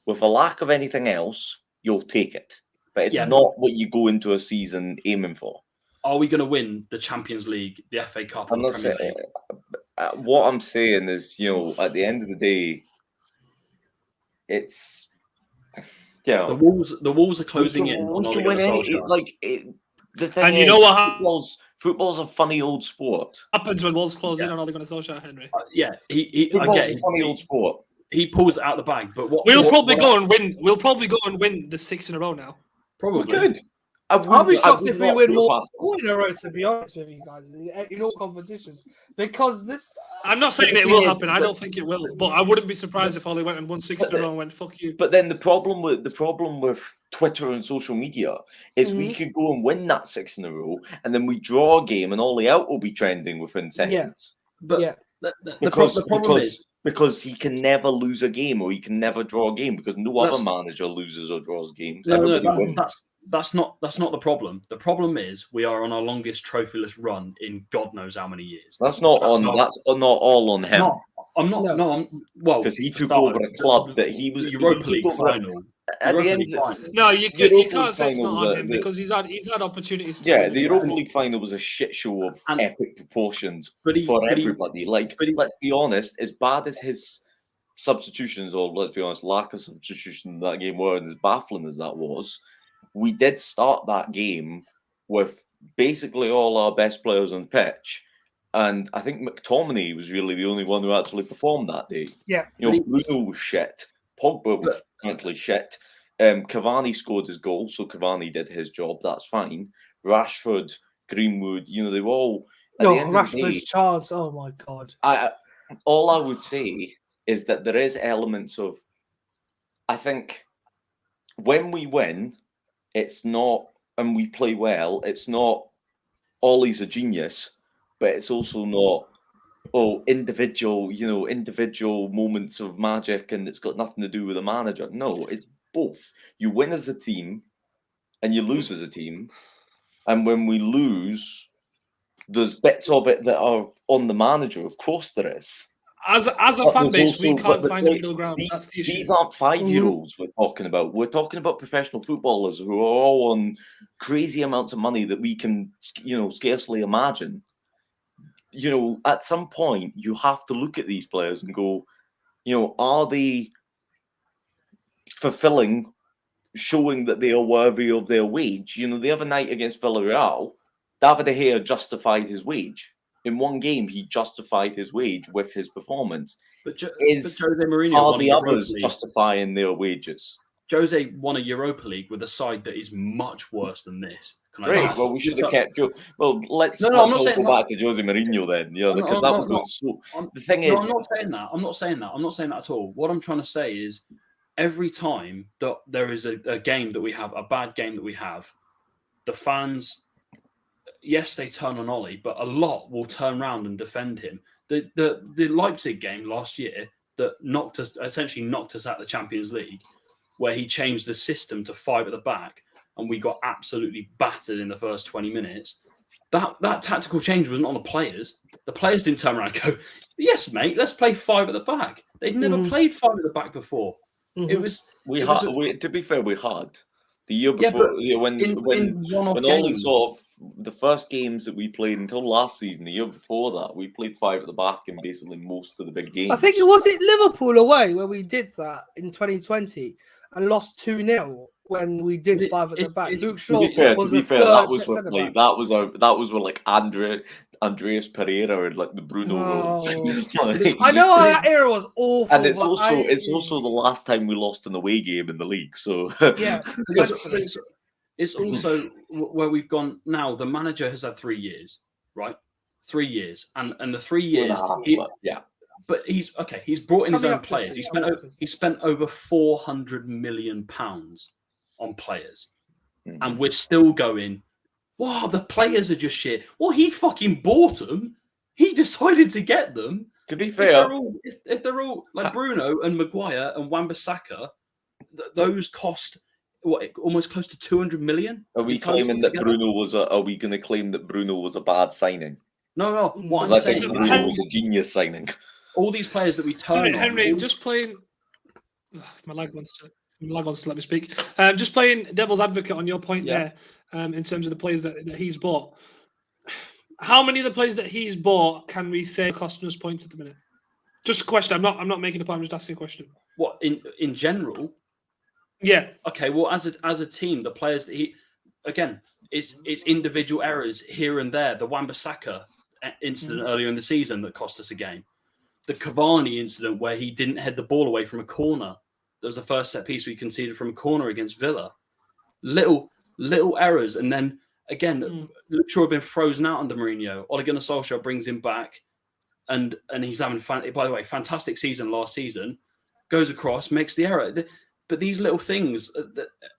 with a lack of anything else, you'll take it, but it's not what you go into a season aiming for. Are we going to win the Champions League, the FA Cup, and the Premier League? What I'm saying is, at the end of the day, it's the walls are closing in. We can win the thing and is, what happens? Football's a funny old sport. Happens when walls close in on Ole and United, Henry. Football's a funny old sport. He pulls it out of the bag, but we'll probably go and win the 6 in a row now. Probably. We could. I'll be shocked if we win more in a row, to be honest with you guys, in all competitions. Because this... I'm not saying it will happen. I don't think it will. But I wouldn't be surprised if Ollie went and won 6 in a row and went, fuck you. But then the problem with Twitter and social media is we could go and win that 6 in a row, and then we draw a game, and Ollie out will be trending within seconds. But the problem is... Because he can never lose a game or he can never draw a game because no other manager loses or draws games. That's not the problem. The problem is we are on our longest trophyless run in God knows how many years. That's not all on him. Because he took over a club that he was Europa League final. No, you can't say it's not on him because he's had opportunities. The Europa League final was a shit show of epic proportions for everybody. Let's be honest, as bad as his substitutions, or let's be honest, lack of substitution in that game were, and as baffling as that was, we did start that game with basically all our best players on the pitch. And I think McTominay was really the only one who actually performed that day. Yeah. Bruno was shit. Pogba was frankly shit. Cavani scored his goal, so Cavani did his job. That's fine. Rashford, Greenwood, they were all... Rashford's chance, oh my God. All I would say is that there is elements of... I think when we win, it's not... And we play well, it's not Ollie's a genius, but it's also not... individual moments of magic, and it's got nothing to do with the manager. No, it's both. You win as a team, and you lose as a team. And when we lose, there's bits of it that are on the manager. Of course, there is. As a fan base, we can't find a middle ground. That's the issue. These aren't 5-year-olds we're talking about. We're talking about professional footballers who are all on crazy amounts of money that we can, scarcely imagine. At some point, you have to look at these players and go, are they fulfilling, showing that they are worthy of their wage? The other night against Villarreal, David De Gea justified his wage. In one game, he justified his wage with his performance. But Jose Mourinho are the others justifying their wages? Jose won a Europa League with a side that is much worse than this. Great. Well, we should have kept. Well, let's go back to Jose Mourinho then. Because that was so. The thing is, I'm not saying that. I'm not saying that at all. What I'm trying to say is, every time that there is a game that we have, a bad game that we have, the fans, yes, they turn on Ollie, but a lot will turn around and defend him. The Leipzig game last year that essentially knocked us out of the Champions League, where he changed the system to 5 at the back, and we got absolutely battered in the first 20 minutes. That tactical change wasn't on the players. The players didn't turn around and go, yes, mate, let's play 5 at the back. They'd never played 5 at the back before. It was... to be fair, we had. The year before, when Ollie sort of the first games that we played until last season, the year before that, we played 5 at the back in basically most of the big games. I think it was Liverpool away where we did that in 2020 and lost 2-0 when we did 5 at the back. Luke Shaw was to be fair, third that was with centre-back. that was with like Andreas Pereira and like the Bruno Road. I know that era was awful. And it's also the last time we lost an away game in the league. So yeah, it's also where we've gone now. The manager has had 3 years, right? 3 years, and the 3 years, but he's brought in his own players. He spent over £400 million on players, and we're still going, wow, the players are just shit. Well, he fucking bought them. He decided to get them. To be fair, if they're all like Bruno and Maguire and Wan-Bissaka, those cost almost close to 200 million. Are we claiming that Bruno was Are we going to claim that Bruno was a bad signing? No. What I'm saying, Bruno was a genius signing. All these players that we turn Henry, on, just playing. My lag wants to let me speak. Just playing devil's advocate on your point there, in terms of the players that he's bought. How many of the players that he's bought can we say costing us points at the minute? Just a question. I'm not making a point. I'm just asking a question. What in general? Yeah. Okay. Well, as a team, the players that it's individual errors here and there. The Wan-Bissaka incident earlier in the season that cost us a game. The Cavani incident where he didn't head the ball away from a corner. That was the first set piece we conceded from a corner against Villa. Little errors, and then again, Luke Shaw had been frozen out under Mourinho. Ole Gunnar Solskjaer brings him back, and he's having by the way, fantastic season last season. Goes across, makes the error. But these little things,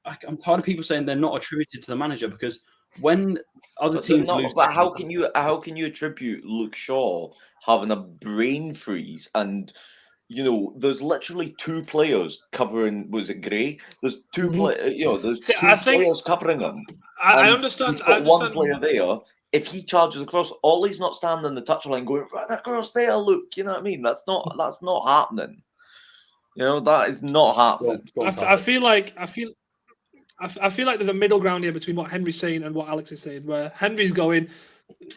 I'm tired of people saying they're not attributed to the manager, because when other teams lose, but how can you attribute Luke Shaw having a brain freeze and? There's literally 2 players covering. Was it Gray? There's 2 players. There's 2 players covering him. I understand. He's got one player there. If he charges across, Ollie's not standing on the touchline going right across there. Look, you know what I mean? That's not happening. That is not happening. I feel like there's a middle ground here between what Henry's saying and what Alex is saying. Where Henry's going,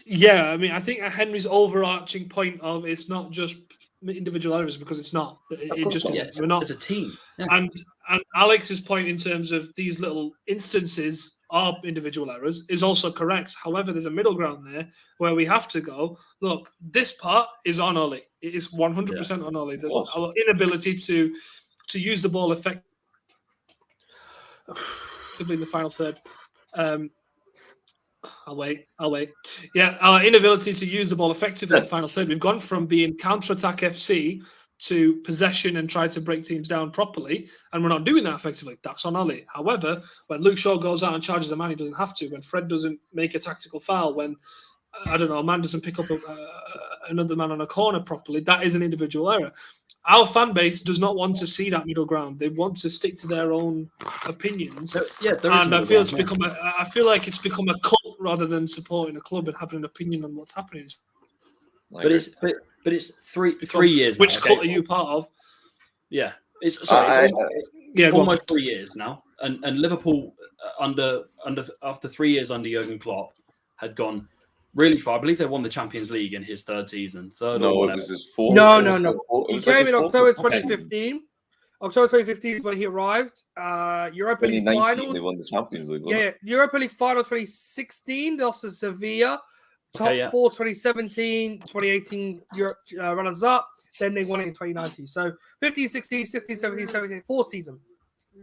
I mean, I think Henry's overarching point of it's not just individual errors, because it's not. It just isn't. We're not as a team. Yeah. And Alex's point in terms of these little instances of individual errors is also correct. However, there's a middle ground there where we have to go, look, this part is on Ole. It is 100% on Ole. Our inability to use the ball effectively in the final third. I'll wait. Yeah, our inability to use the ball effectively in the final third. We've gone from being counter-attack FC to possession and try to break teams down properly, and we're not doing that effectively. That's on Ole. However, when Luke Shaw goes out and charges a man he doesn't have to, when Fred doesn't make a tactical foul, when, a man doesn't pick up another man on a corner properly, that is an individual error. Our fan base does not want to see that middle ground. They want to stick to their own opinions. And I feel I feel like it's become a cult rather than supporting a club and having an opinion on what's happening. But it's three years. Which now, cult are you part of? Yeah, it's almost 3 years now, and Liverpool after 3 years under Jurgen Klopp had gone really far. I believe they won the Champions League in his third season. It was his fourth. No. He came in October 2015. October 2015 is when he arrived. Europa League final. They won the Champions League. Yeah, Europa League final 2016. They lost to Sevilla. Top 4 2017, 2018 Europe runners up. Then they won it in 2019. So 15, 16, 16, 17, 17, 4 seasons.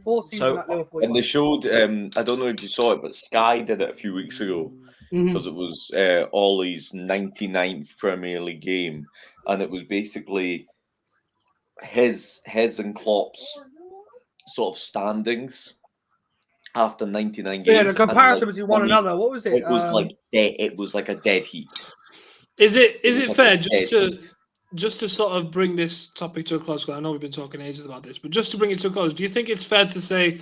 4 seasons at Liverpool. And they showed, I don't know if you saw it, but Sky did it a few weeks ago because it was Ollie's 99th Premier League game. And it was basically his and Klopp's sort of standings after 99 games. Yeah, the comparison between one another. What was it? It was it was like a dead heat. Is it fair just to sort of bring this topic to a close? Because I know we've been talking ages about this, but just to bring it to a close, do you think it's fair to say,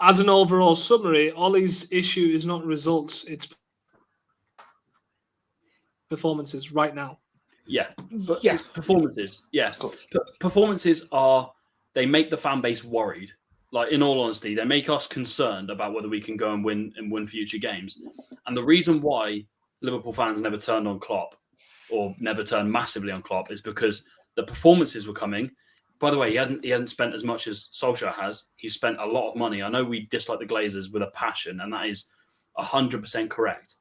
as an overall summary, Ollie's issue is not results, it's performances right now? Yeah, but it's performances. Yeah, performances they make the fan base worried. Like, in all honesty, they make us concerned about whether we can go and win future games. And the reason why Liverpool fans never turned on Klopp or never turned massively on Klopp is because the performances were coming. By the way, he hadn't spent as much as Solskjaer has. He spent a lot of money. I know we dislike the Glazers with a passion, and that is 100% correct.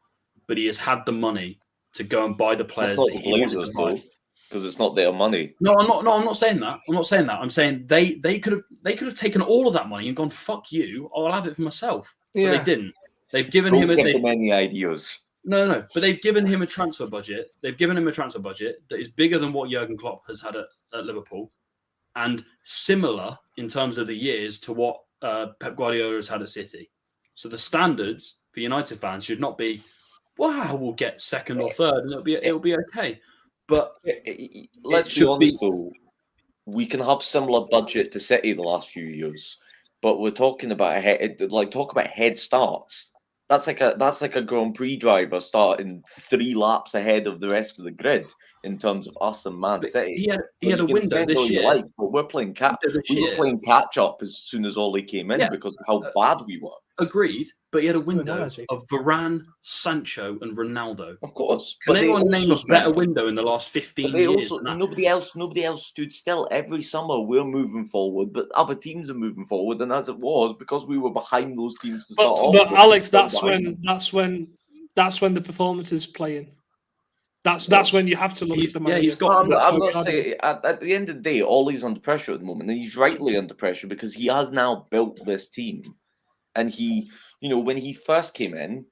But he has had the money to go and buy the players It's not that the he wanted to Glazers, buy. though, because it's not their money. No, I'm not saying that. I'm not saying that. I'm saying they could have taken all of that money and gone, fuck you, I'll have it for myself. But they didn't. They've given Don't him give them any ideas. No. But they've given him a transfer budget. They've given him a transfer budget that is bigger than what Jurgen Klopp has had at Liverpool, and similar in terms of the years to what Pep Guardiola has had at City. So the standards for United fans should not be, wow, we'll get second or third, and it'll be okay. But let's be honest, though, we can have similar budget to City the last few years, but we're talking about head starts. That's like a Grand Prix driver starting 3 laps ahead of the rest of the grid in terms of us and Man City. He had a window this year. But we're playing catch up as soon as Ole came in because of how bad we were. Agreed, but he had a window of Varane, Sancho, and Ronaldo. Of course. Can anyone name a better window in the last 15 years? Nobody else stood still. Every summer we're moving forward, but other teams are moving forward, and as it was, because we were behind those teams to start off. But Alex, that's when the performance is playing. That's when you have to look at the money. I'm not saying at the end of the day, Ole's under pressure at the moment, and he's rightly under pressure because he has now built this team. And he, when he first came in,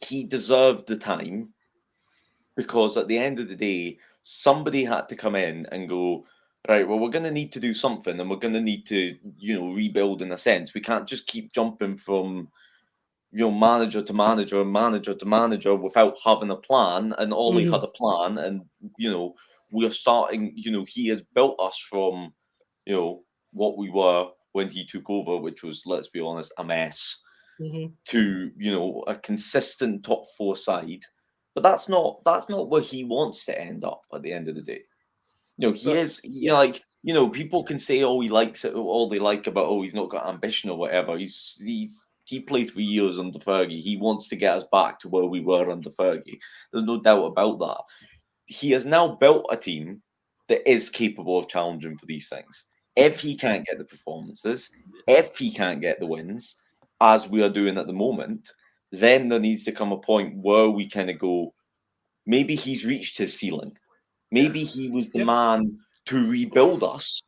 he deserved the time because at the end of the day, somebody had to come in and go, right, well, we're going to need to do something and we're going to need to, rebuild in a sense. We can't just keep jumping from, manager to manager and manager to manager without having a plan. And Ole had a plan and, we're starting, he has built us from, what we were when he took over, which was, let's be honest, a mess, to, a consistent top 4 side. But that's not where he wants to end up at the end of the day. People can say, he likes it, all they like about, he's not got ambition or whatever. He played for years under Fergie. He wants to get us back to where we were under Fergie. There's no doubt about that. He has now built a team that is capable of challenging for these things. If he can't get the performances, if he can't get the wins, as we are doing at the moment, then there needs to come a point where we kind of go, maybe he's reached his ceiling. Maybe he was the man to rebuild us.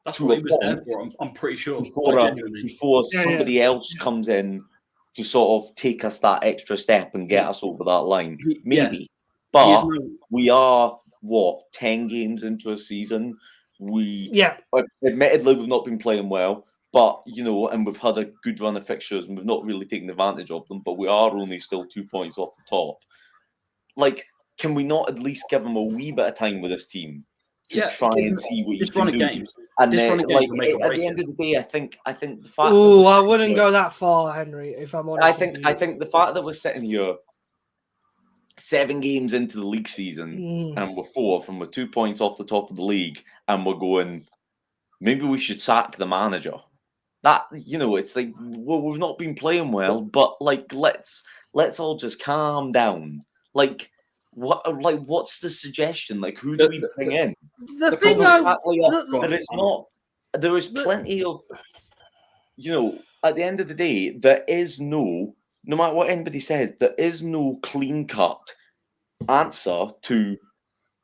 That's what he was there for, I'm pretty sure. Before somebody else comes in to sort of take us that extra step and get us over that line. Maybe. But we are, 10 games into a season? Admittedly, we've not been playing well, but and we've had a good run of fixtures and we've not really taken advantage of them, but we are only still 2 points off the top. Like, can we not at least give him a wee bit of time with this team to try and see what you can do? Games. And then, at the end of the day, I think the fact. I wouldn't go that far, Henry. If I'm honest, I think the fact that we're sitting here 7 games into the league season and we're 4th and we're 2 points off the top of the league and we're going, maybe we should sack the manager. That, it's like, well, we've not been playing well, but let's all just calm down. What's the suggestion? Who do we bring in? The thing there is plenty of, at the end of the day, there is no matter what anybody says, there is no clean-cut answer to,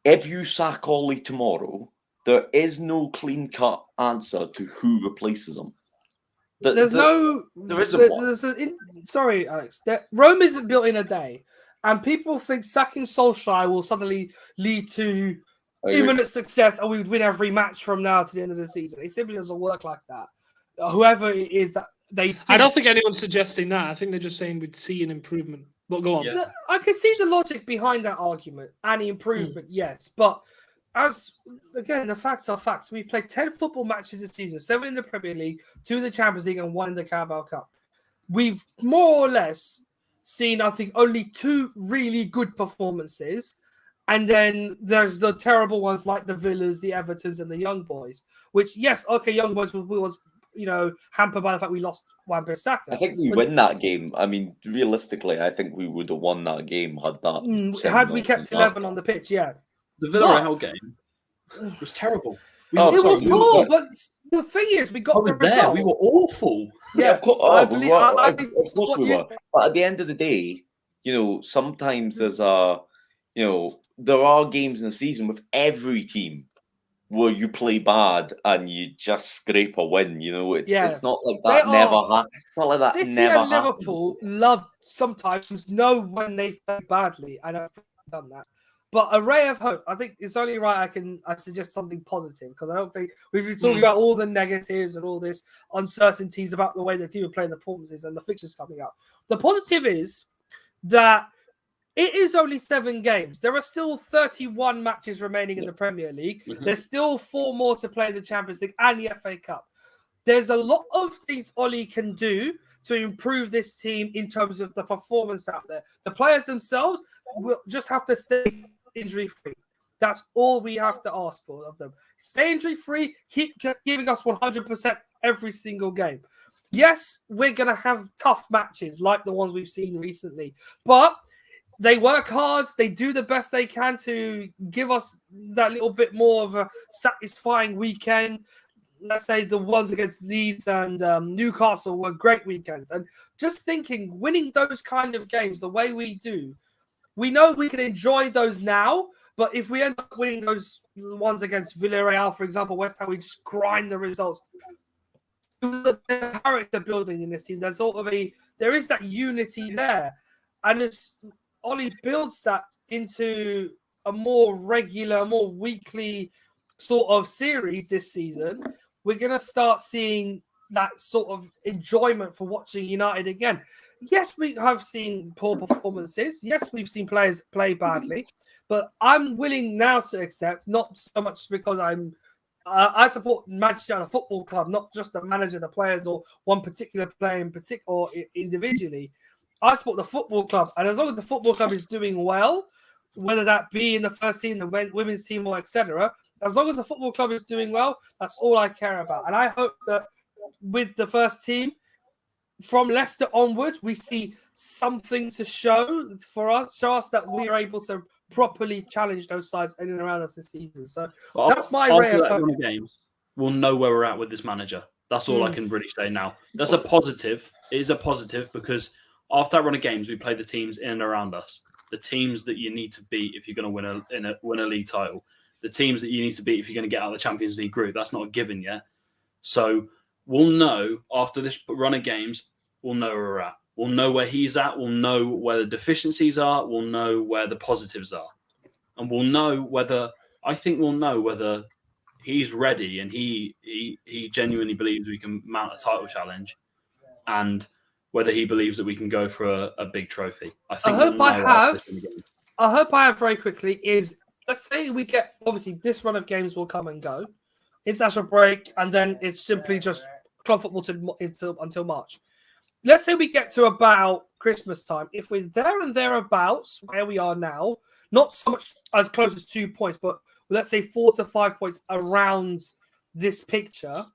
if you sack Ole tomorrow, there is no clean-cut answer to who replaces him. There isn't one. Sorry, Alex. Rome isn't built in a day, and people think sacking Solskjaer will suddenly lead to imminent success and we would win every match from now to the end of the season. It simply doesn't work like that. Whoever it is that they think, I don't think anyone's suggesting that. I think they're just saying we'd see an improvement. But go on. Yeah. I can see the logic behind that argument and the improvement, yes. But the facts are facts. We've played 10 football matches this season, 7 in the Premier League, 2 in the Champions League, and 1 in the Carabao Cup. We've more or less seen, I think, only 2 really good performances. And then there's the terrible ones like the Villas, the Evertons, and the Young Boys. Which, yes, okay, Young Boys was hampered by the fact we lost Wan-Bissaka. I think we win that game. I mean, realistically, I think we would have won that game had that. Had we kept 11 on the pitch, yeah. The Villarreal game was terrible. It was poor, but the thing is, we got the result. We were awful. Yeah, of course we were. But at the end of the day, sometimes there's there are games in the season with every team where you play bad and you just scrape a win. It's not like that never happened. It's not like that City never and Liverpool love sometimes know when they play badly. I know I've done that. But a ray of hope, I think it's only right I suggest something positive, because I don't think we've been talking about all the negatives and all this uncertainties about the way the team are playing the performances and the fixtures coming up. The positive is that it is only 7 games. There are still 31 matches remaining in the Premier League. There's still 4 more to play in the Champions League and the FA Cup. There's a lot of things Ole can do to improve this team in terms of the performance out there. The players themselves will just have to stay injury-free. That's all we have to ask for of them. Stay injury-free, keep giving us 100% every single game. Yes, we're going to have tough matches like the ones we've seen recently, but they work hard. They do the best they can to give us that little bit more of a satisfying weekend. Let's say the ones against Leeds and Newcastle were great weekends. And just thinking, winning those kind of games the way we do, we know we can enjoy those now, but if we end up winning those ones against Villarreal, for example, West Ham, we just grind the results. The character building in this team, there is that unity there. And as Ole builds that into a more regular, more weekly sort of series this season, we're going to start seeing that sort of enjoyment for watching United again. Yes, we have seen poor performances. Yes, we've seen players play badly, but I'm willing now to accept, not so much because I support Manchester United Football Club, not just the manager, the players, or one particular player in particular or individually. I support the football club, and as long as the football club is doing well, whether that be in the first team, the women's team, or etc., as long as the football club is doing well, that's all I care about. And I hope that with the first team, from Leicester onwards, we see something to show us that we are able to properly challenge those sides in and around us this season. So that's my ray of hope. Games, we'll know where we're at with this manager. That's all I can really say now. That's a positive. It is a positive because after that run of games, we play the teams in and around us. The teams that you need to beat if you're going to win a league title. The teams that you need to beat if you're going to get out of the Champions League group. That's not a given yet. So we'll know after this run of games, we'll know where we're at. We'll know where he's at. We'll know where the deficiencies are. We'll know where the positives are. And we'll know whether he's ready and he genuinely believes we can mount a title challenge and whether he believes that we can go for a big trophy. I hope I have very quickly is, let's say we get, obviously this run of games will come and go. International break, and then it's simply just club football until March. Let's say we get to about Christmas time. If we're there and thereabouts, where we are now, not so much as close as 2 points, but let's say 4 to 5 points around this picture.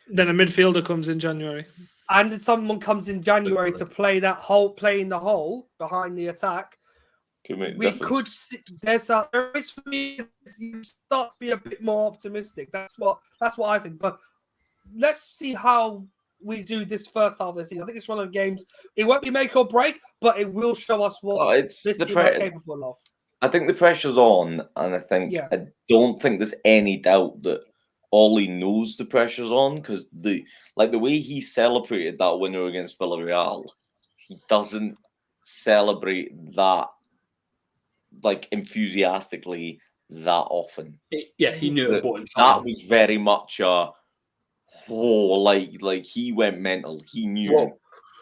Then a midfielder comes in January. And someone comes in January to play in the hole behind the attack. We could see there is for me. You start to be a bit more optimistic. That's what I think. But let's see how we do this first half of the season. I think it's one of the games. It won't be make or break, but it will show us what this team are capable of. I think the pressure's on, and I don't think there's any doubt that Ole knows the pressure's on, because the way he celebrated that winner against Villarreal, he doesn't celebrate that enthusiastically that often. He knew it. That was very much he went mental. He knew. Well,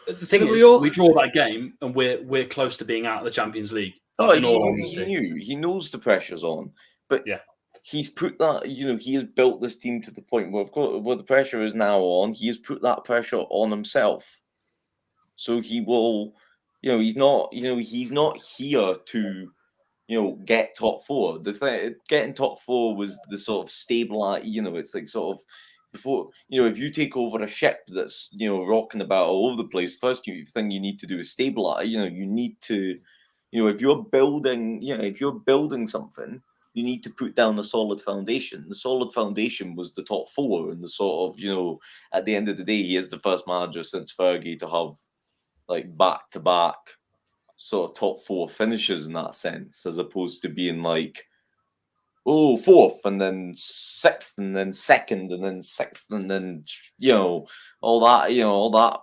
the thing is, we draw that game and we're close to being out of the Champions League. He knew. He knows the pressure's on, but he's put that. He has built this team to the point where, of course, where the pressure is now on. He has put that pressure on himself, so he will. He's not. He's not here to. Get top 4. The thing, getting top 4 was the sort of stable. It's like sort of. before, if you take over a ship that's, rocking about all over the place, first thing you need to do is stabilize. You need to, if you're building something, you need to put down a solid foundation. The solid foundation was the top four, and the sort of, at the end of the day, he is the first manager since Fergie to have like back-to-back sort of top four finishes in that sense, as opposed to being like, fourth and then sixth and then second and then sixth and then all that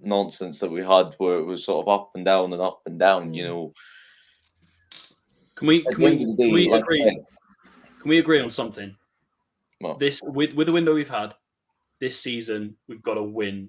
nonsense that we had where it was sort of up and down and up and down. Can we agree? Said, can we agree on something? Well, This with the window we've had this season, we've got to win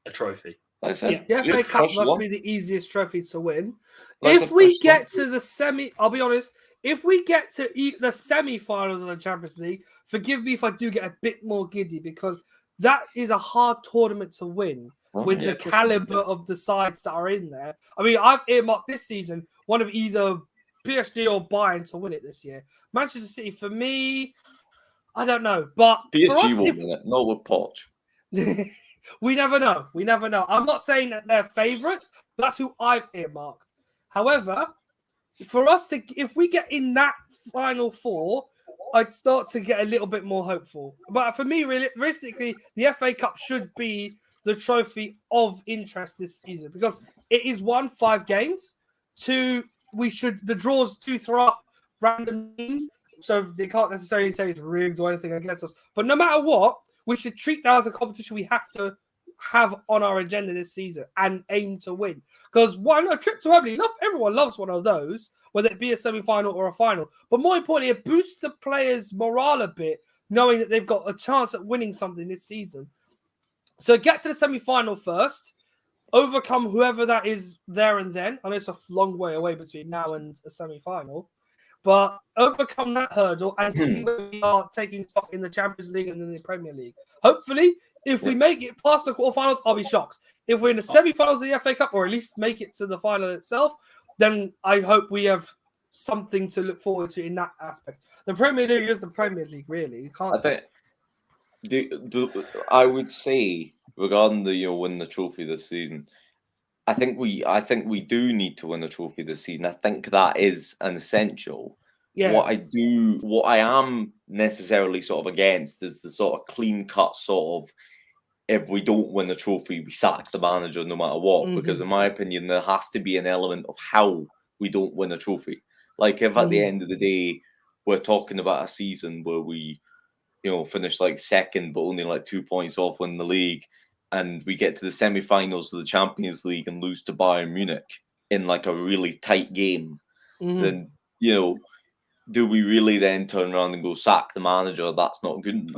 a trophy. like I said, The FA Cup must one. be the easiest trophy to win. Like If we get to the I'll be honest, if we get to the semi-finals of the Champions League, forgive me if I do get a bit more giddy, because that is a hard tournament to win with the caliber of the sides that are in there. I mean, I've earmarked this season one of either PSG or Bayern to win it this year. Manchester City, for me, I don't know. But for us, PSG won't win it, not with Poch. We never know. We never know. I'm not saying that they're favourite. That's who I've earmarked. However, for us if we get in that final four, I'd start to get a little bit more hopeful. But for me, realistically, the FA Cup should be the trophy of interest this season, because it is 5 games. 2, the draws 2 throw up random teams, so they can't necessarily say it's rigged or anything against us. But no matter what, we should treat that as a competition we have to have on our agenda this season and aim to win. Because a trip to Wembley, everyone loves one of those, whether it be a semi-final or a final. But more importantly, it boosts the players' morale a bit, knowing that they've got a chance at winning something this season. So get to the semi-final first, overcome whoever that is there and then. I know it's a long way away between now and a semi-final, but overcome that hurdle and see where we are taking stock in the Champions League and in the Premier League. Hopefully, if we make it past the quarterfinals, I'll be shocked. If we're in the semi-finals of the FA Cup, or at least make it to the final itself, then I hope we have something to look forward to in that aspect. The Premier League is the Premier League, really. You can't. I would say, regarding the win the trophy this season, I think we do need to win a trophy this season. I think that is an essential. Yeah. What I am necessarily sort of against is the sort of clean cut sort of, if we don't win the trophy, we sack the manager no matter what. Mm-hmm. Because in my opinion, there has to be an element of how we don't win a trophy. Like if at the end of the day, we're talking about a season where we, finish like second, but only like 2 points off winning the league, and we get to the semi-finals of the Champions League and lose to Bayern Munich in like a really tight game, then, do we really then turn around and go sack the manager? That's not good.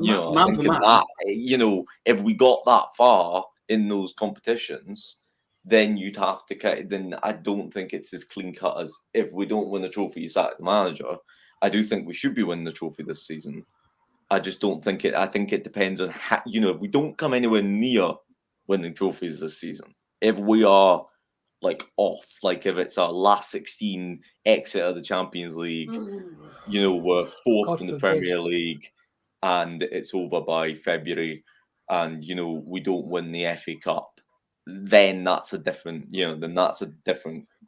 If we got that far in those competitions, then you'd have to. Then I don't think it's as clean cut as if we don't win the trophy, you sack the manager. I do think we should be winning the trophy this season. I just don't think it. I think it depends on how. If we don't come anywhere near winning trophies this season, if we are like off, like if it's our last 16 exit of the Champions League, we're fourth in the Premier League and it's over by February, and we don't win the FA Cup, then that's a different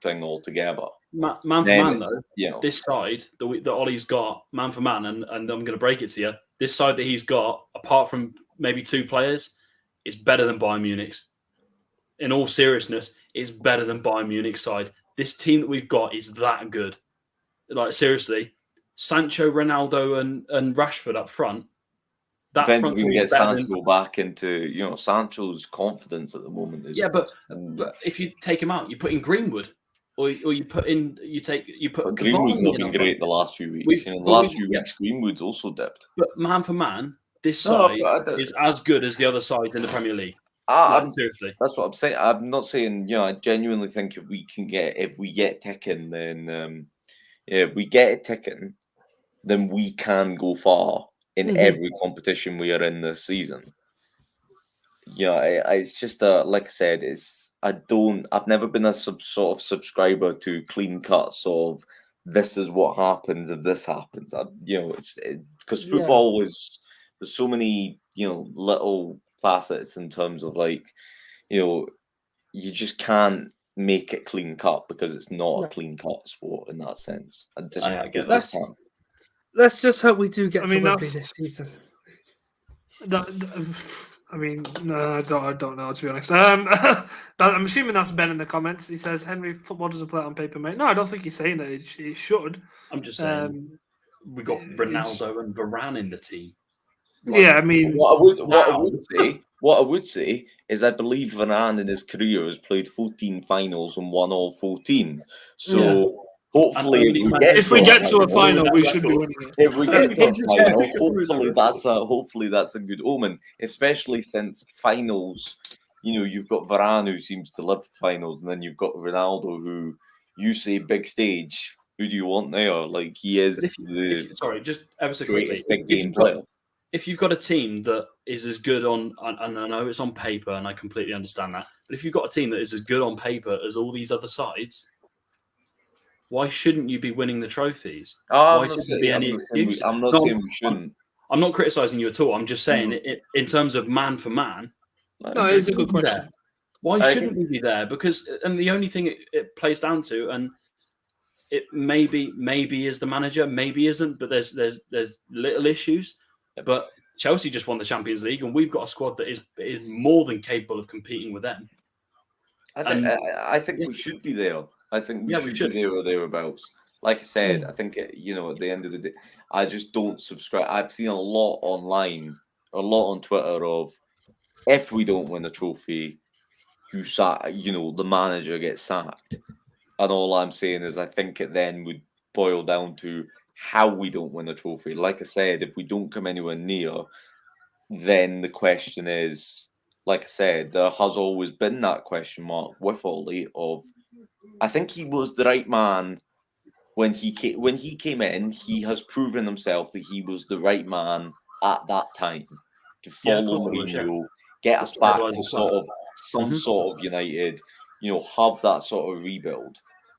thing altogether. Man for man, though, this side that Ollie's got, man for man, and I'm going to break it to you, this side that he's got, apart from maybe 2 players, is better than Bayern Munich's. In all seriousness, it's better than Bayern Munich's side. This team that we've got is that good. Like, seriously, Sancho, Ronaldo, and Rashford up front. That Depends front if we can get Sancho Sancho back into, Sancho's confidence at the moment. But if you take him out, you put in Greenwood, or you put Greenwood's not been great the last few weeks. The last few weeks, Greenwood's also dipped. But man for man, this side is as good as the other sides in the Premier League. Seriously, that's what I'm saying. I'm not saying, I genuinely think if we get ticking, then if we get it ticking, then we can go far in every competition we are in this season. It's just like I said, I've never been a sort of subscriber to clean cuts of this is what happens if this happens. It's because football there's so many, little facets in terms of like, you just can't make it clean cut because it's not a clean cut sport in that sense. I get that. Let's just hope we do get to Wembley that's- this season. No, I don't know, to be honest. I'm assuming that's Ben in the comments. He says, Henry, football doesn't play it on paper, mate. No, I don't think he's saying that it should. I'm just saying, we got Ronaldo and Varane in the team. Yeah, I mean... What I would say is I believe Varane in his career has played 14 finals and won all 14. So... Hopefully, if we get to a final, we should be winning it. If we get to a final, hopefully that's a good omen. Especially since finals, you've got Varane who seems to love finals, and then you've got Ronaldo who you say big stage. Who do you want there? Like he is just ever so quickly, big game player. If you've got a team that is as good and I know it's on paper, and I completely understand that, but if you've got a team that is as good on paper as all these other sides, why shouldn't you be winning the trophies? Why shouldn't there be any excuses? I'm not saying we shouldn't. I'm not criticising you at all. I'm just saying, in terms of man for man, no, it's a good question. Why shouldn't we be there? Because the only thing it plays down to, and it maybe is the manager, maybe isn't, but there's little issues. But Chelsea just won the Champions League, and we've got a squad that is more than capable of competing with them. I think we should be there. I think we should be there or thereabouts. Like I said, I think, at the end of the day, I just don't subscribe. I've seen a lot online, a lot on Twitter of, if we don't win a trophy, the manager gets sacked. And all I'm saying is I think it then would boil down to how we don't win a trophy. Like I said, if we don't come anywhere near, then the question is, like I said, there has always been that question mark with Ole of, I think he was the right man when he came in. He has proven himself that he was the right man at that time to follow Mourinho, get us back to sort of sort of United, have that sort of rebuild.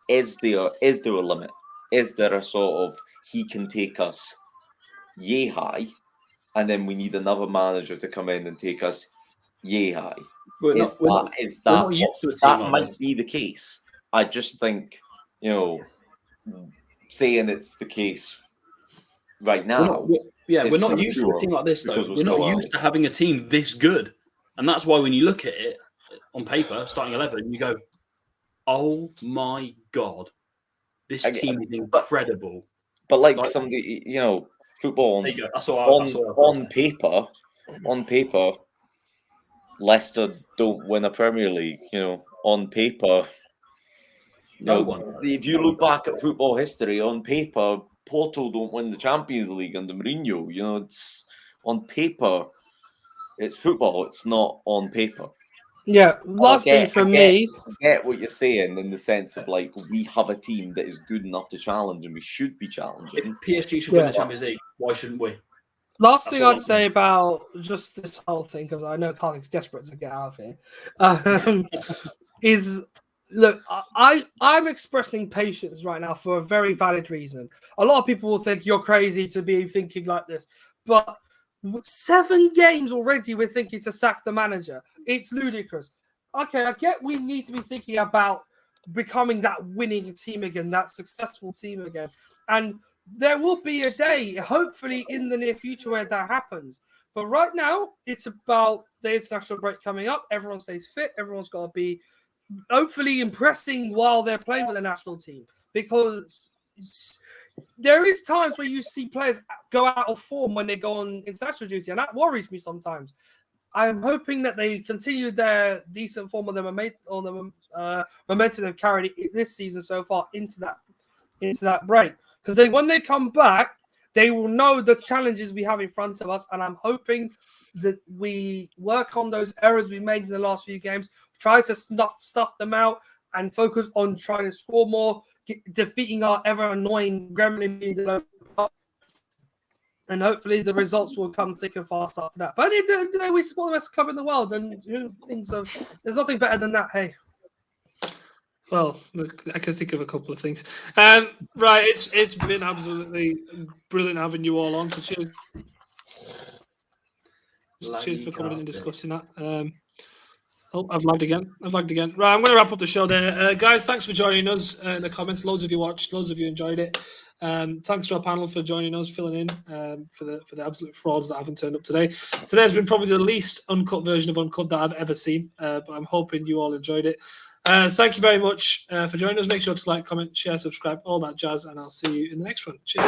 Is there a limit? Is there a sort of he can take us yay high, and then we need another manager to come in and take us yay high? That might be the case. I just think, saying it's the case right now. We're not used to a team like this, though. We're not used to having a team this good. And that's why when you look at it on paper, starting 11, you go, oh my God, this team is incredible. But like somebody, football on paper, Leicester don't win a Premier League. On paper, no one. If you look back at football history, on paper, Porto don't win the Champions League under Mourinho. It's on paper, it's football. It's not on paper. Yeah, last thing for me. I get what you're saying in the sense of like we have a team that is good enough to challenge, and we should be challenging. If PSG should win the Champions League, why shouldn't we? Last thing I'd say about just this whole thing, because I know Carling's desperate to get out of here, is look, I'm expressing patience right now for a very valid reason. A lot of people will think you're crazy to be thinking like this, but 7 games already we're thinking to sack the manager. It's ludicrous. Okay, I get we need to be thinking about becoming that winning team again, that successful team again. And there will be a day, hopefully in the near future, where that happens. But right now, it's about the international break coming up. Everyone stays fit. Everyone's got to be hopefully impressing while they're playing for the national team. Because there is times where you see players go out of form when they go on international duty, and that worries me sometimes. I'm hoping that they continue their decent form of the momentum they've carried this season so far into that break. Because when they come back, they will know the challenges we have in front of us, and I'm hoping that we work on those errors we made in the last few games, try to stuff them out, and focus on trying to score more, defeating our ever-annoying gremlin, and hopefully the results will come thick and fast after that. But at the end of the day, we support the best club in the world, and there's nothing better than that, hey. Well, look, I can think of a couple of things. Right, it's been absolutely brilliant having you all on. So cheers. Cheers for coming in and discussing that. Oh, I've lagged again. Right, I'm going to wrap up the show there. Guys, thanks for joining us in the comments. Loads of you watched. Loads of you enjoyed it. Thanks to our panel for joining us, filling in for the absolute frauds that haven't turned up today. Today's been probably the least uncut version of Uncut that I've ever seen, but I'm hoping you all enjoyed it. Thank you very much for joining us. Make sure to like, comment, share, subscribe, all that jazz, and I'll see you in the next one. Cheers.